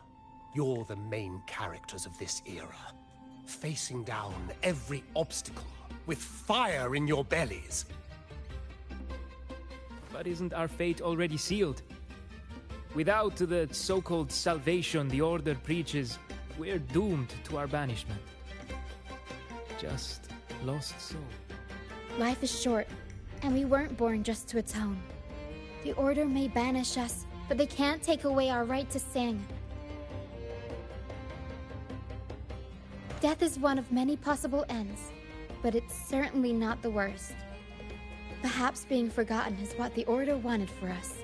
you're the main characters of this era. facing down every obstacle with fire in your bellies. But isn't our fate already sealed? Without the so-called salvation the Order preaches, we're doomed to our banishment. Just lost soul. Life is short, and we weren't born just to atone. The Order may banish us, but they can't take away our right to sing. Death is one of many possible ends, but it's certainly not the worst. Perhaps being forgotten is what the Order wanted for us.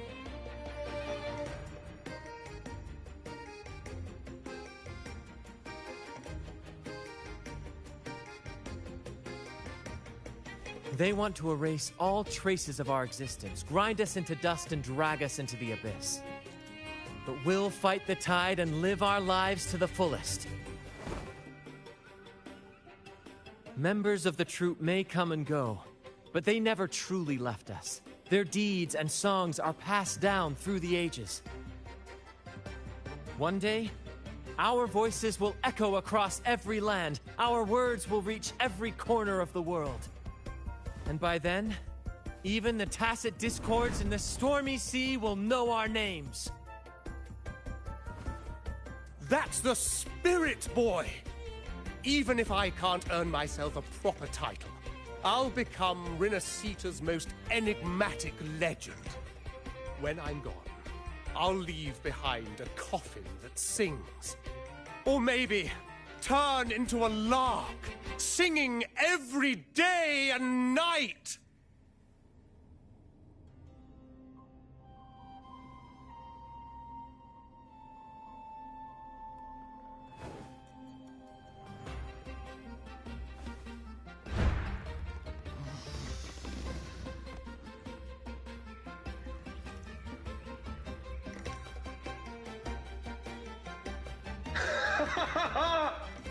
They want to erase all traces of our existence, grind us into dust and drag us into the abyss. But we'll fight the tide and live our lives to the fullest. Members of the troupe may come and go, but they never truly left us. Their deeds and songs are passed down through the ages. One day, our voices will echo across every land. Our words will reach every corner of the world. And by then, even the tacit discords in the stormy sea will know our names. That's the spirit, boy! Even if I can't earn myself a proper title, I'll become Rinasita's most enigmatic legend. When I'm gone, I'll leave behind a coffin that sings. Or maybe turn into a lark, singing every day and night.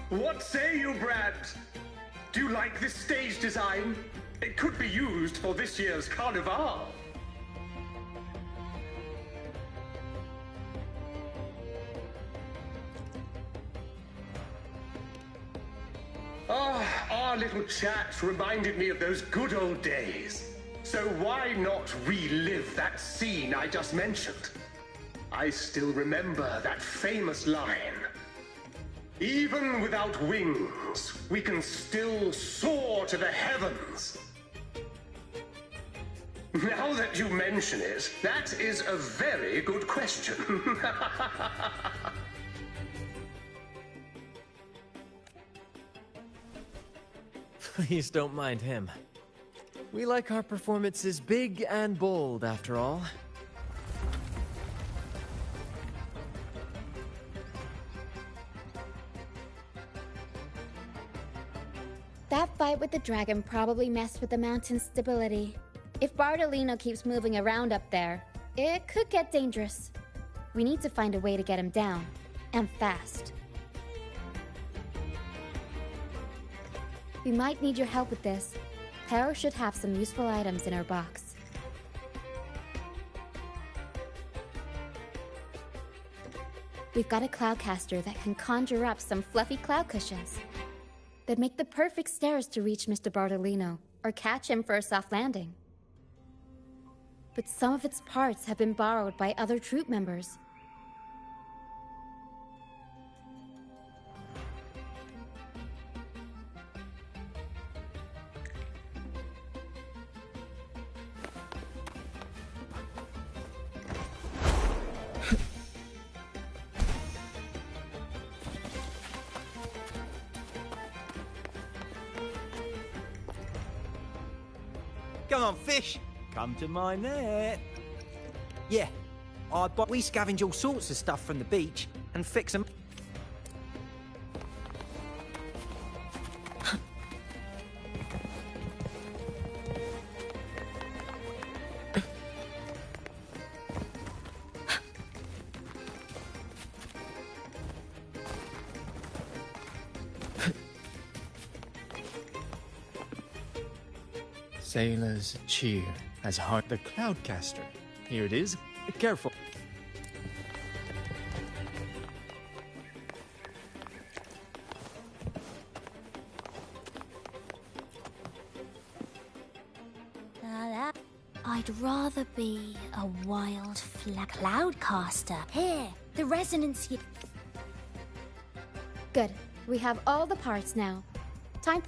What say you, Brad? Do you like this stage design? It could be used for this year's carnival. Our little chat reminded me of those good old days. So why not relive that scene I just mentioned? I still remember that famous line. Even without wings, we can still soar to the heavens. Now that you mention it, that is a very good question. Please don't mind him. We like our performances big and bold, after all. That fight with the dragon probably messed with the mountain's stability. If Bardolino keeps moving around up there, it could get dangerous. We need to find a way to get him down, and fast. We might need your help with this. Pero should have some useful items in her box. We've got a cloudcaster that can conjure up some fluffy cloud cushions. They'd make the perfect stairs to reach Mr. Bardolino, or catch him for a soft landing. But some of its parts have been borrowed by other troop members. Come on, fish. Come to my net. Yeah, we scavenge all sorts of stuff from the beach and fix them. Sailors cheer as hard the cloudcaster. Here it is. Careful. I'd rather be a wild cloudcaster. Here, the resonance you... Good. We have all the parts now. Time...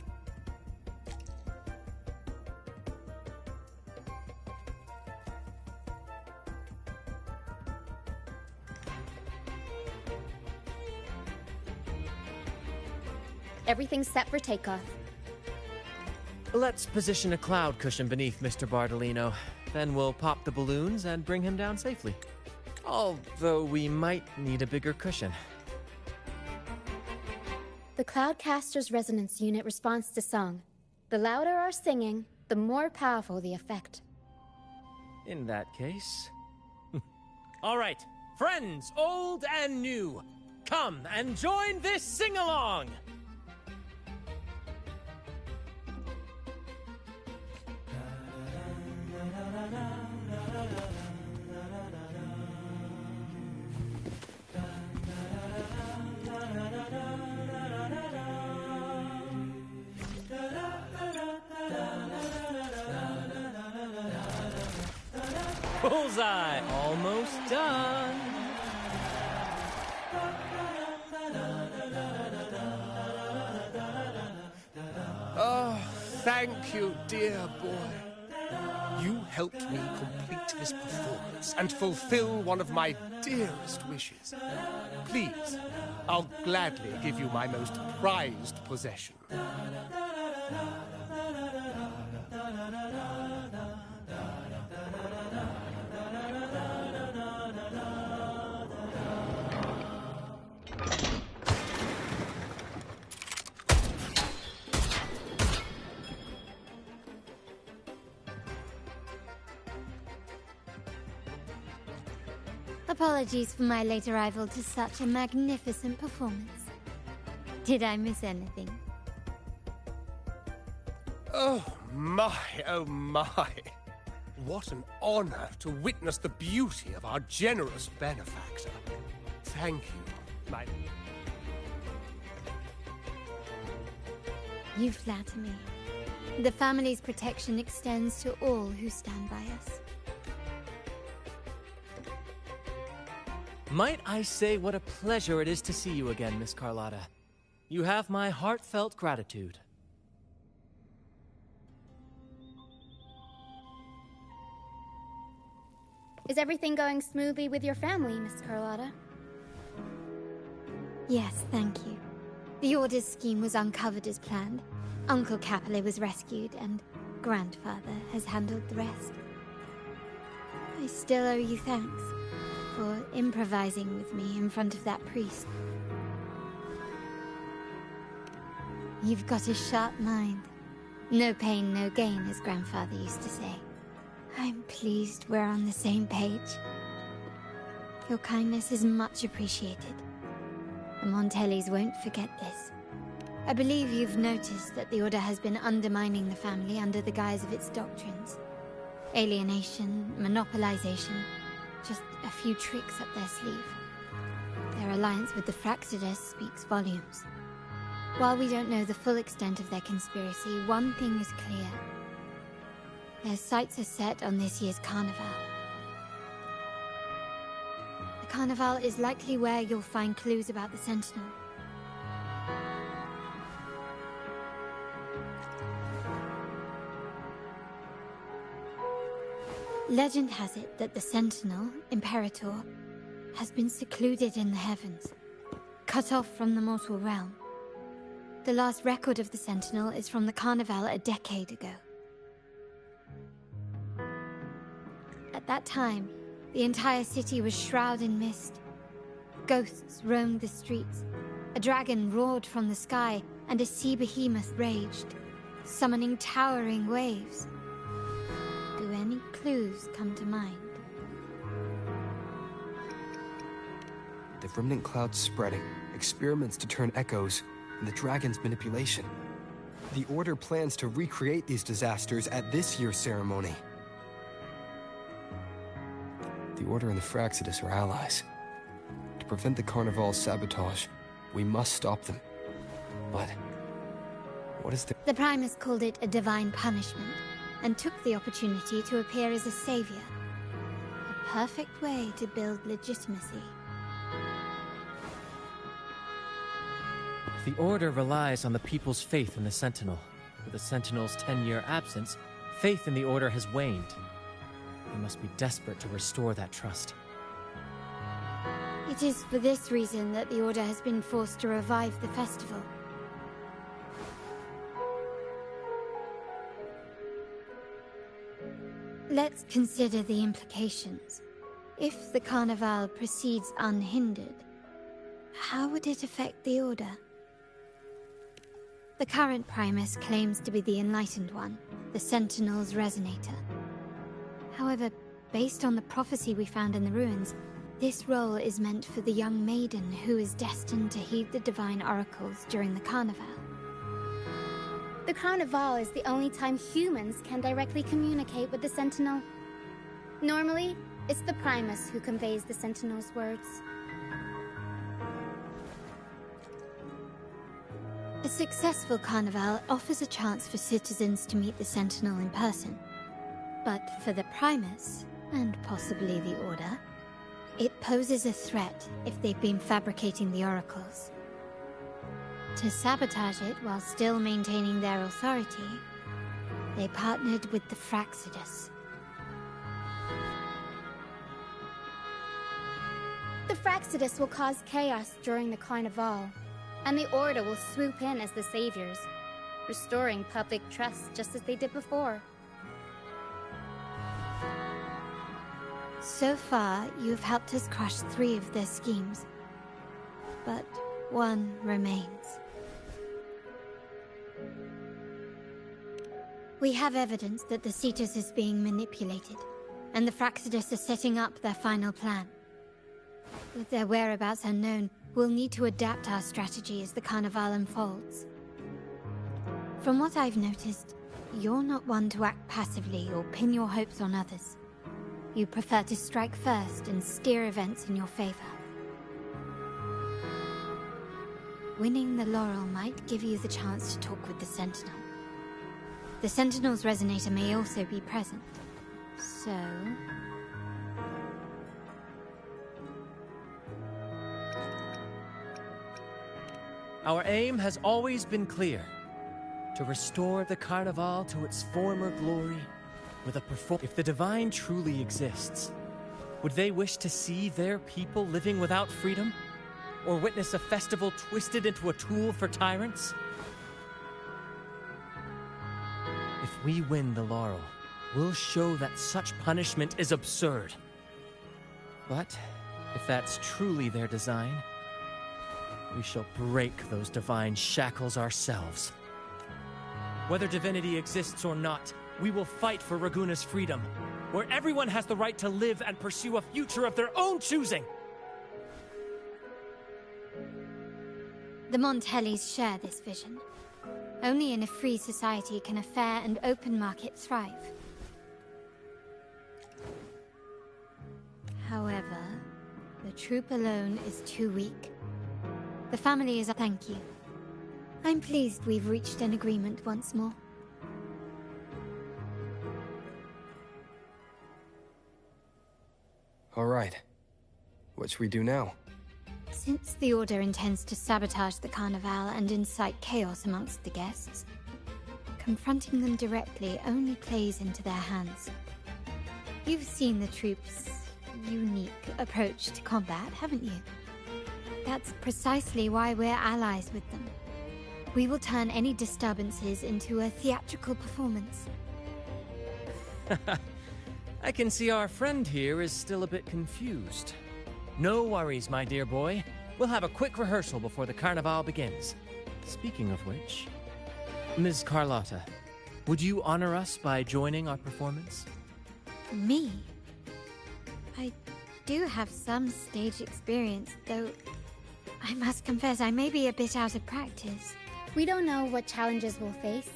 Everything's set for takeoff. Let's position a cloud cushion beneath Mr. Bardolino. Then we'll pop the balloons and bring him down safely. Although we might need a bigger cushion. The Cloudcaster's resonance unit responds to song. The louder our singing, the more powerful the effect. In that case... All right, friends, old and new, come and join this sing-along! Bullseye! Almost done! Oh, thank you, dear boy. You helped me complete this performance and fulfill one of my dearest wishes. Please, I'll gladly give you my most prized possession. Apologies for my late arrival to such a magnificent performance. Did I miss anything? Oh my, oh my. What an honor to witness the beauty of our generous benefactor. Thank you, my... You flatter me. The family's protection extends to all who stand by us. Might I say what a pleasure it is to see you again, Miss Carlotta. You have my heartfelt gratitude. Is everything going smoothly with your family, Miss Carlotta? Yes, thank you. The Order's scheme was uncovered as planned. Uncle Capilet was rescued, and Grandfather has handled the rest. I still owe you thanks for improvising with me in front of that priest. You've got a sharp mind. No pain, no gain, as Grandfather used to say. I'm pleased we're on the same page. Your kindness is much appreciated. The Montellis won't forget this. I believe you've noticed that the Order has been undermining the family under the guise of its doctrines. Alienation, monopolization, just a few tricks up their sleeve. Their alliance with the Fraxidus speaks volumes. While we don't know the full extent of their conspiracy, one thing is clear. Their sights are set on this year's carnival. The carnival is likely where you'll find clues about the Sentinel. Legend has it that the Sentinel, Imperator, has been secluded in the heavens, cut off from the mortal realm. The last record of the Sentinel is from the Carnival a decade ago. At that time, the entire city was shrouded in mist. Ghosts roamed the streets, a dragon roared from the sky, and a sea behemoth raged, summoning towering waves. Do any clues come to mind? The remnant cloud's spreading, experiments to turn echoes, and the dragon's manipulation. The Order plans to recreate these disasters at this year's ceremony. The Order and the Fraxidus are allies. To prevent the Carnival's sabotage, we must stop them. But what is the... The Primus called it a divine punishment, and took the opportunity to appear as a savior. A perfect way to build legitimacy. The Order relies on the people's faith in the Sentinel. With the Sentinel's 10-year absence, faith in the Order has waned. They must be desperate to restore that trust. It is for this reason that the Order has been forced to revive the festival. Let's consider the implications. If the Carnival proceeds unhindered, how would it affect the Order? The current Primus claims to be the Enlightened One, the Sentinel's Resonator. However, based on the prophecy we found in the ruins, this role is meant for the young maiden who is destined to heed the divine oracles during the Carnival. The Carnival is the only time humans can directly communicate with the Sentinel. Normally, it's the Primus who conveys the Sentinel's words. A successful Carnival offers a chance for citizens to meet the Sentinel in person. But for the Primus, and possibly the Order, it poses a threat if they've been fabricating the oracles. To sabotage it while still maintaining their authority, they partnered with the Fraxidus. The Fraxidus will cause chaos during the Carnival, and the Order will swoop in as the saviors, restoring public trust just as they did before. So far, you've helped us crush 3 of their schemes, but one remains. We have evidence that the Cetus is being manipulated, and the Fraxidus are setting up their final plan. With their whereabouts unknown, we'll need to adapt our strategy as the Carnival unfolds. From what I've noticed, you're not one to act passively or pin your hopes on others. You prefer to strike first and steer events in your favor. Winning the laurel might give you the chance to talk with the Sentinel. The Sentinel's Resonator may also be present, so... Our aim has always been clear. To restore the Carnival to its former glory with a If the Divine truly exists, would they wish to see their people living without freedom? Or witness a festival twisted into a tool for tyrants? If we win the laurel, we'll show that such punishment is absurd. But if that's truly their design, we shall break those divine shackles ourselves. Whether divinity exists or not, we will fight for Raguna's freedom, where everyone has the right to live and pursue a future of their own choosing. The Montellis share this vision. Only in a free society can a fair and open market thrive. However, the troop alone is too weak. The family is a thank you. I'm pleased we've reached an agreement once more. All right. What should we do now? Since the Order intends to sabotage the Carnival and incite chaos amongst the guests, confronting them directly only plays into their hands. You've seen the troops' unique approach to combat, haven't you? That's precisely why we're allies with them. We will turn any disturbances into a theatrical performance. I can see our friend here is still a bit confused. No worries, my dear boy. We'll have a quick rehearsal before the Carnival begins. Speaking of which, Ms. Carlotta, would you honor us by joining our performance? Me? I do have some stage experience, though I must confess I may be a bit out of practice. We don't know what challenges we'll face,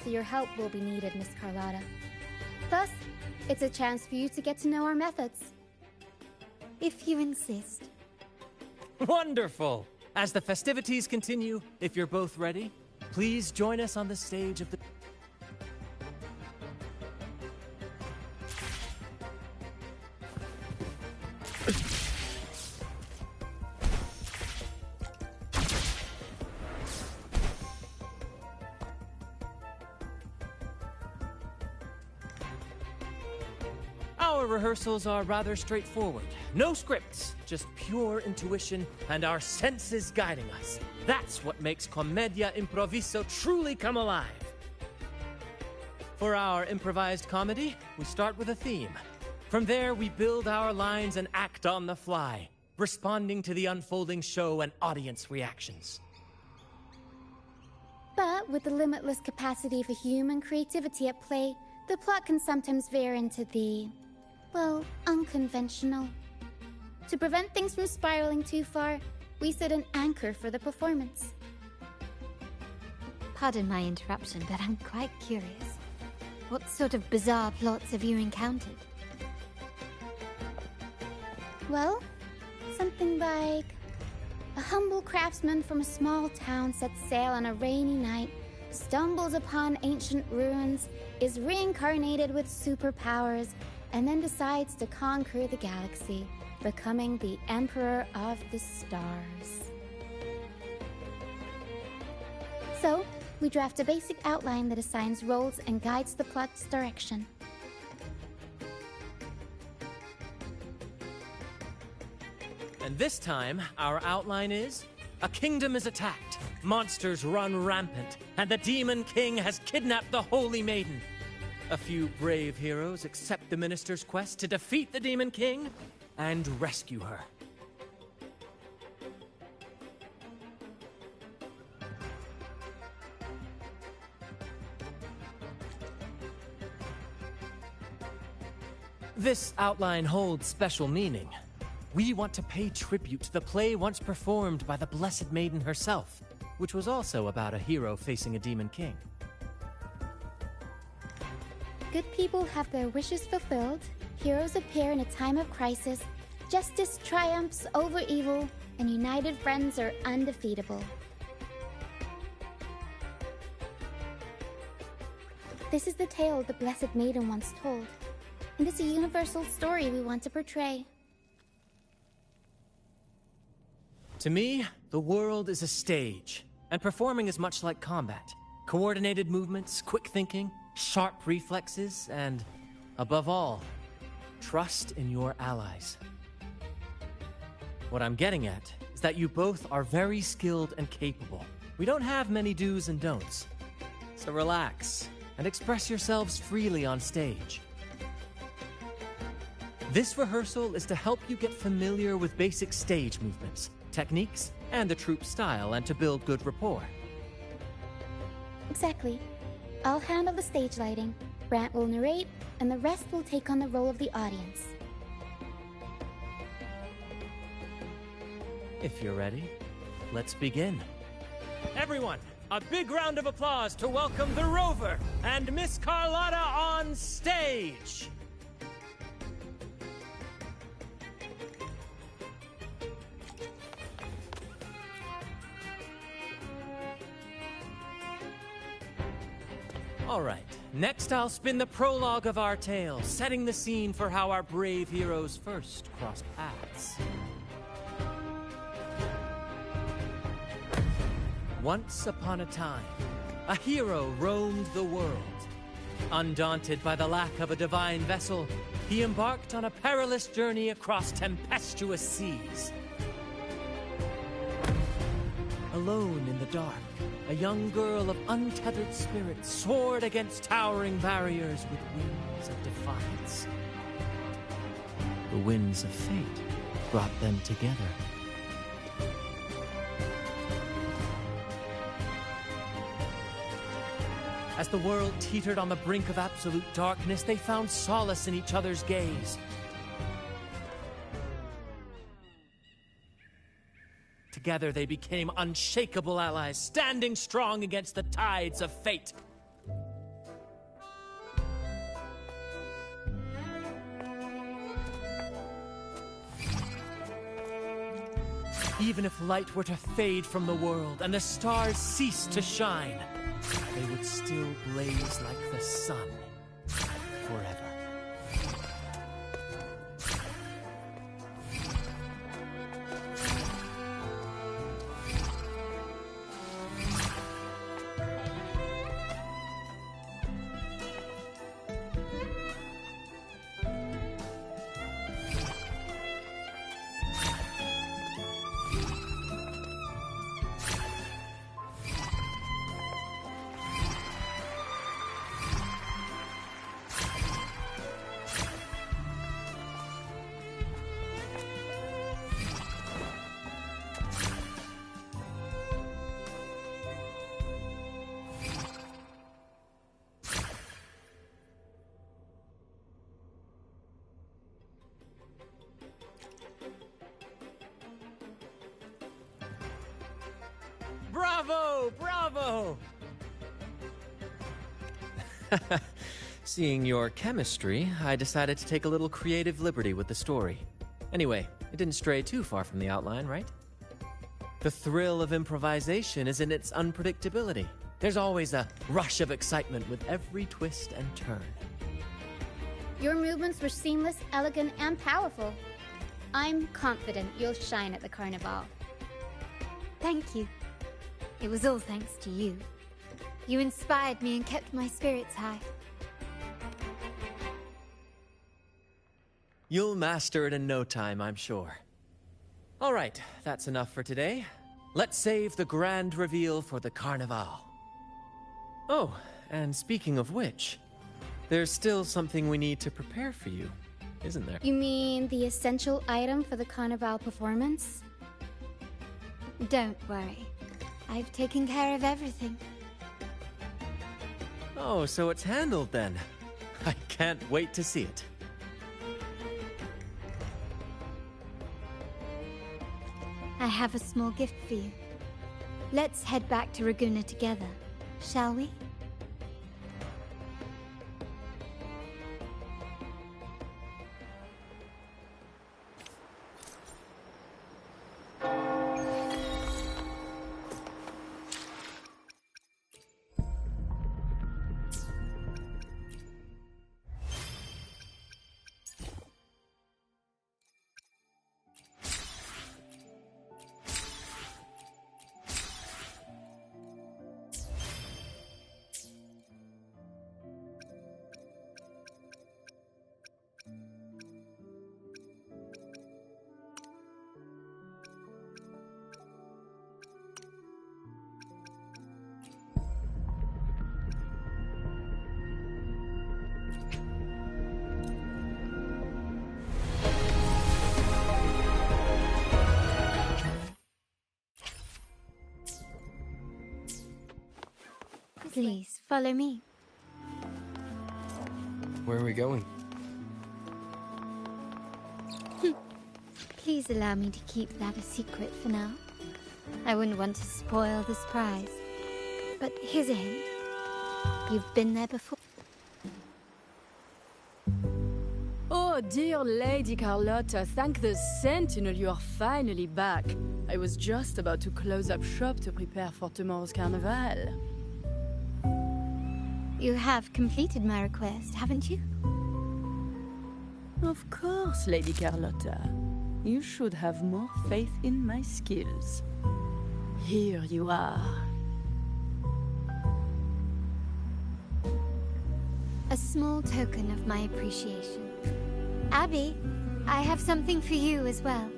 so your help will be needed, Miss Carlotta. Plus, it's a chance for you to get to know our methods. If you insist. Wonderful! As the festivities continue, if you're both ready, please join us on the stage of the... Our rehearsals are rather straightforward. No scripts, just pure intuition and our senses guiding us. That's what makes Commedia Improviso truly come alive. For our improvised comedy, we start with a theme. From there, we build our lines and act on the fly, responding to the unfolding show and audience reactions. But with the limitless capacity for human creativity at play, the plot can sometimes veer into the, well, unconventional. To prevent things from spiraling too far, we set an anchor for the performance. Pardon my interruption, but I'm quite curious. What sort of bizarre plots have you encountered? Well, something like a humble craftsman from a small town sets sail on a rainy night, stumbles upon ancient ruins, is reincarnated with superpowers, and then decides to conquer the galaxy, becoming the Emperor of the Stars. So, we draft a basic outline that assigns roles and guides the plot's direction. And this time, our outline is: a kingdom is attacked, monsters run rampant, and the Demon King has kidnapped the Holy Maiden. A few brave heroes accept the minister's quest to defeat the Demon King and rescue her. This outline holds special meaning. We want to pay tribute to the play once performed by the Blessed Maiden herself, which was also about a hero facing a Demon King. Good people have their wishes fulfilled, heroes appear in a time of crisis, justice triumphs over evil, and united friends are undefeatable. This is the tale the Blessed Maiden once told, and it's a universal story we want to portray. To me, the world is a stage, and performing is much like combat. Coordinated movements, quick thinking, sharp reflexes, and, above all, trust in your allies. What I'm getting at is that you both are very skilled and capable. We don't have many do's and don'ts. So relax and express yourselves freely on stage. This rehearsal is to help you get familiar with basic stage movements, techniques, and the troupe style, and to build good rapport. Exactly. I'll handle the stage lighting, Brant will narrate, and the rest will take on the role of the audience. If you're ready, let's begin. Everyone, a big round of applause to welcome the Rover and Miss Carlotta on stage! All right, next I'll spin the prologue of our tale, setting the scene for how our brave heroes first crossed paths. Once upon a time, a hero roamed the world. Undaunted by the lack of a divine vessel, he embarked on a perilous journey across tempestuous seas. Alone in the dark, a young girl of untethered spirit soared against towering barriers with wings of defiance. The winds of fate brought them together. As the world teetered on the brink of absolute darkness, they found solace in each other's gaze. Together they became unshakable allies, standing strong against the tides of fate. Even if light were to fade from the world and the stars cease to shine, they would still blaze like the sun forever. Bravo! Bravo! Seeing your chemistry, I decided to take a little creative liberty with the story. Anyway, it didn't stray too far from the outline, right? The thrill of improvisation is in its unpredictability. There's always a rush of excitement with every twist and turn. Your movements were seamless, elegant, and powerful. I'm confident you'll shine at the carnival. Thank you. It was all thanks to you. You inspired me and kept my spirits high. You'll master it in no time, I'm sure. All right, that's enough for today. Let's save the grand reveal for the carnival. Oh, and speaking of which, there's still something we need to prepare for you, isn't there? You mean the essential item for the carnival performance? Don't worry. I've taken care of everything. Oh, so it's handled then. I can't wait to see it. I have a small gift for you. Let's head back to Raguna together, shall we? Please, follow me. Where are we going? Please allow me to keep that a secret for now. I wouldn't want to spoil the surprise. But here's a hint. You've been there before. Oh, dear Lady Carlotta, thank the Sentinel you are finally back. I was just about to close up shop to prepare for tomorrow's carnival. You have completed my request, haven't you? Of course, Lady Carlotta. You should have more faith in my skills. Here you are. A small token of my appreciation. Abby, I have something for you as well.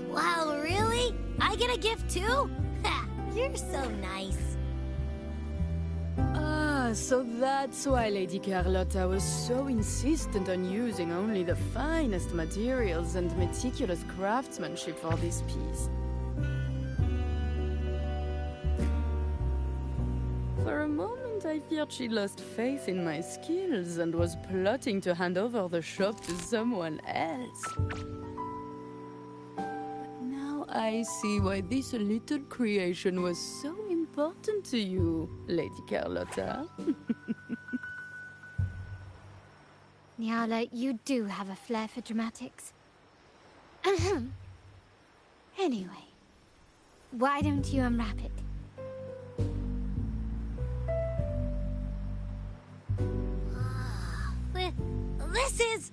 Wow, really? I get a gift too? Ha! You're so nice. So that's why Lady Carlotta was so insistent on using only the finest materials and meticulous craftsmanship for this piece. For a moment, I feared she lost faith in my skills and was plotting to hand over the shop to someone else. But now I see why this little creation was so important to you, Lady Carlotta. Nyala, you do have a flair for dramatics. Anyway, why don't you unwrap it? This is...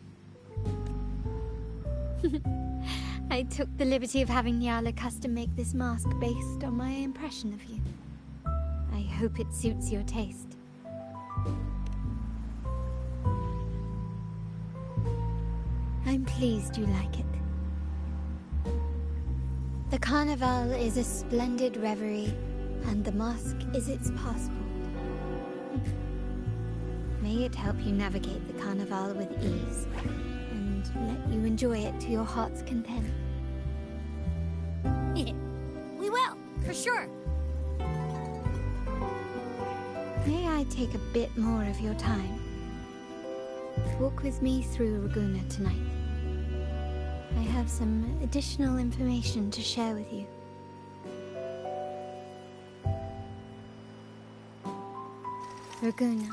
I took the liberty of having Nyala custom make this mask based on my impression of you. I hope it suits your taste. I'm pleased you like it. The carnival is a splendid reverie, and the mask is its passport. May it help you navigate the carnival with ease, and let you enjoy it to your heart's content. We will, for sure. May I take a bit more of your time? Walk with me through Raguna tonight. I have some additional information to share with you. Raguna.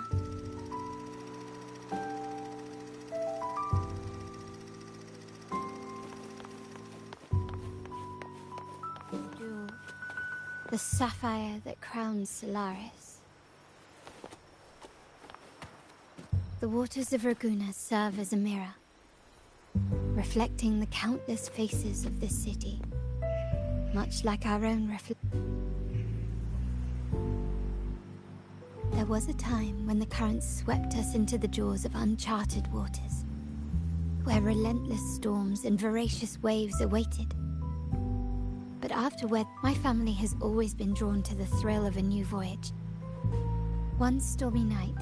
Jewel, the sapphire that crowns Solaris. The waters of Raguna serve as a mirror, reflecting the countless faces of this city, much like our own There was a time when the currents swept us into the jaws of uncharted waters, where relentless storms and voracious waves awaited. But afterward, my family has always been drawn to the thrill of a new voyage. One stormy night,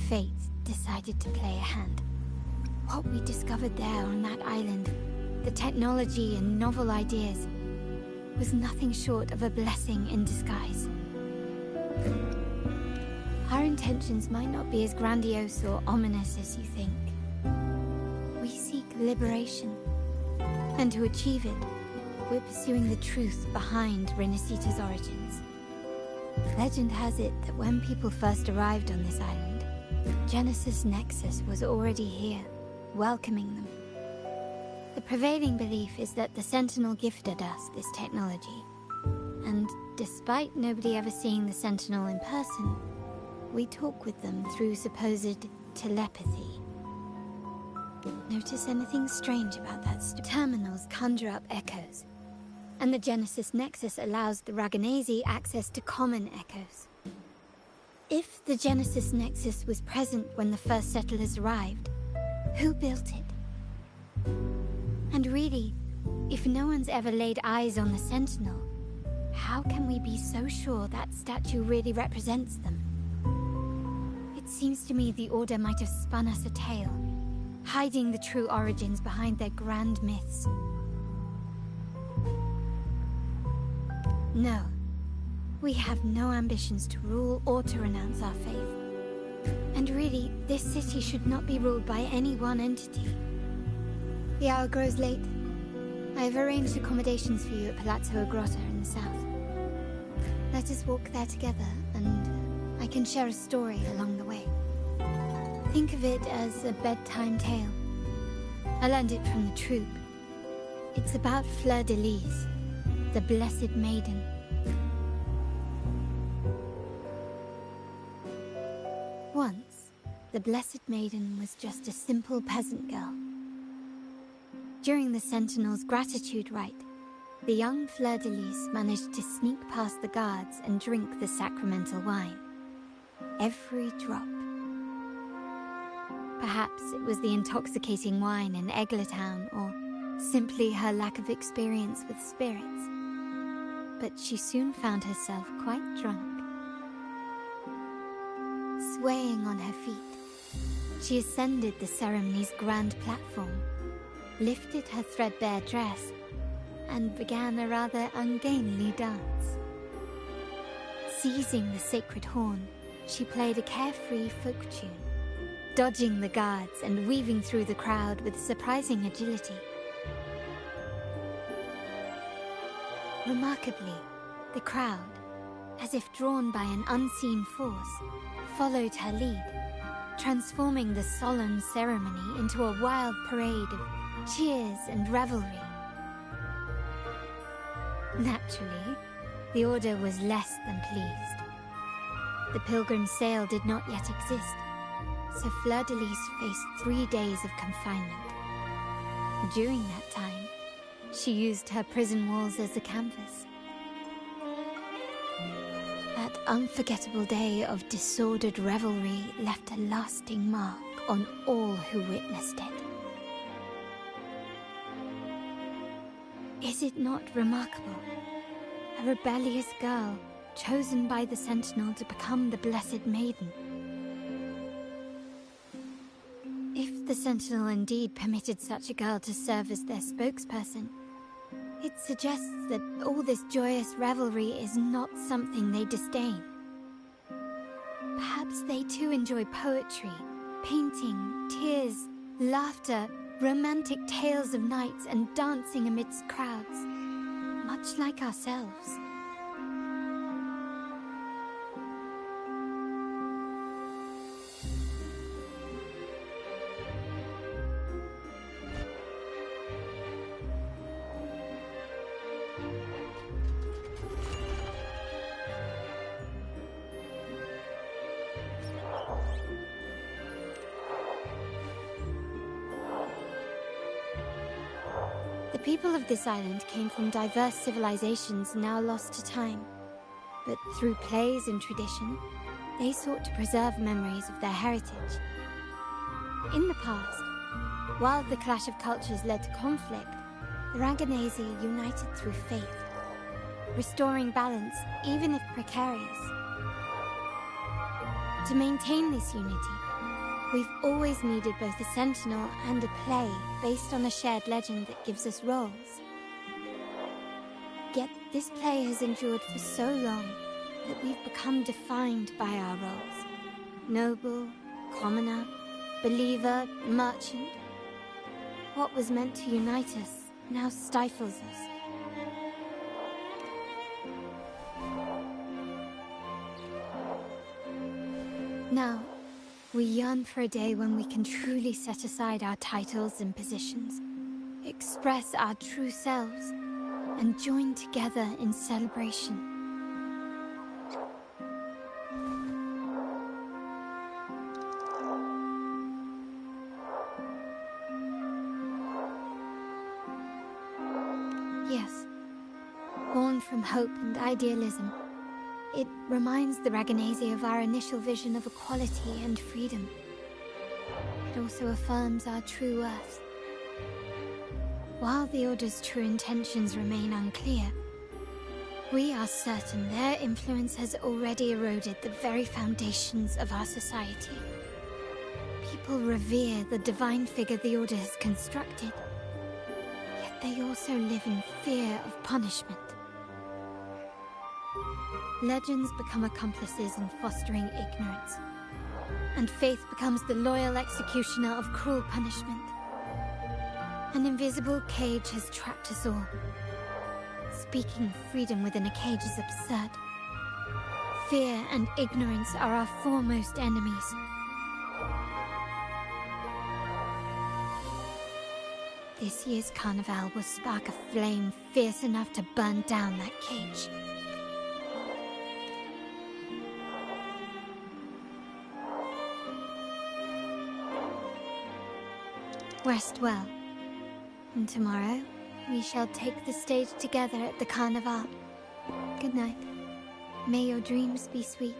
fate decided to play a hand. What we discovered there on that island, the technology and novel ideas, was nothing short of a blessing in disguise. Our intentions might not be as grandiose or ominous as you think. We seek liberation, and to achieve it, we're pursuing the truth behind Renacita's origins. Legend has it that when people first arrived on this island, Genesis Nexus was already here, welcoming them. The prevailing belief is that the Sentinel gifted us this technology, and despite nobody ever seeing the Sentinel in person, we talk with them through supposed telepathy. Notice anything strange about that? Terminals conjure up echoes, and the Genesis Nexus allows the Raganesi access to common echoes. If the Genesis Nexus was present when the first settlers arrived, who built it? And really, if no one's ever laid eyes on the Sentinel, how can we be so sure that statue really represents them? It seems to me the Order might have spun us a tale, hiding the true origins behind their grand myths. No, we have no ambitions to rule or to renounce our faith. And really, this city should not be ruled by any one entity. The hour grows late. I have arranged accommodations for you at Palazzo Grotta in the south. Let us walk there together, and I can share a story along the way. Think of it as a bedtime tale. I learned it from the troupe. It's about Fleur de Lis, the Blessed Maiden. Once, the Blessed Maiden was just a simple peasant girl. During the Sentinel's gratitude rite, the young Fleur de Lis managed to sneak past the guards and drink the sacramental wine. Every drop. Perhaps it was the intoxicating wine in Eggletown, or simply her lack of experience with spirits. But she soon found herself quite drunk. Swaying on her feet, she ascended the ceremony's grand platform, lifted her threadbare dress, and began a rather ungainly dance. Seizing the sacred horn, she played a carefree folk tune, dodging the guards and weaving through the crowd with surprising agility. Remarkably, the crowd, as if drawn by an unseen force, followed her lead, transforming the solemn ceremony into a wild parade of cheers and revelry. Naturally, the Order was less than pleased. The pilgrim sale did not yet exist, so Fleur de Lis faced 3 days of confinement. During that time, she used her prison walls as a canvas. That unforgettable day of disordered revelry left a lasting mark on all who witnessed it. Is it not remarkable? A rebellious girl, chosen by the Sentinel to become the Blessed Maiden. If the Sentinel indeed permitted such a girl to serve as their spokesperson, it suggests that all this joyous revelry is not something they disdain. Perhaps they too enjoy poetry, painting, tears, laughter, romantic tales of knights and dancing amidst crowds, much like ourselves. The people of this island came from diverse civilizations now lost to time, but through plays and tradition, they sought to preserve memories of their heritage. In the past, while the clash of cultures led to conflict, the Raganazi united through faith, restoring balance even if precarious. To maintain this unity, we've always needed both a sentinel and a play based on a shared legend that gives us roles. Yet this play has endured for so long that we've become defined by our roles. Noble, commoner, believer, merchant. What was meant to unite us now stifles us. Now, we yearn for a day when we can truly set aside our titles and positions, express our true selves, and join together in celebration. Yes, born from hope and idealism, it reminds the Raganazi of our initial vision of equality and freedom. It also affirms our true worth. While the Order's true intentions remain unclear, we are certain their influence has already eroded the very foundations of our society. People revere the divine figure the Order has constructed, yet they also live in fear of punishment. Legends become accomplices in fostering ignorance, and faith becomes the loyal executioner of cruel punishment. An invisible cage has trapped us all. Speaking of freedom within a cage is absurd. Fear and ignorance are our foremost enemies. This year's carnival will spark a flame fierce enough to burn down that cage. Rest well, and tomorrow we shall take the stage together at the carnival. Good night. May your dreams be sweet.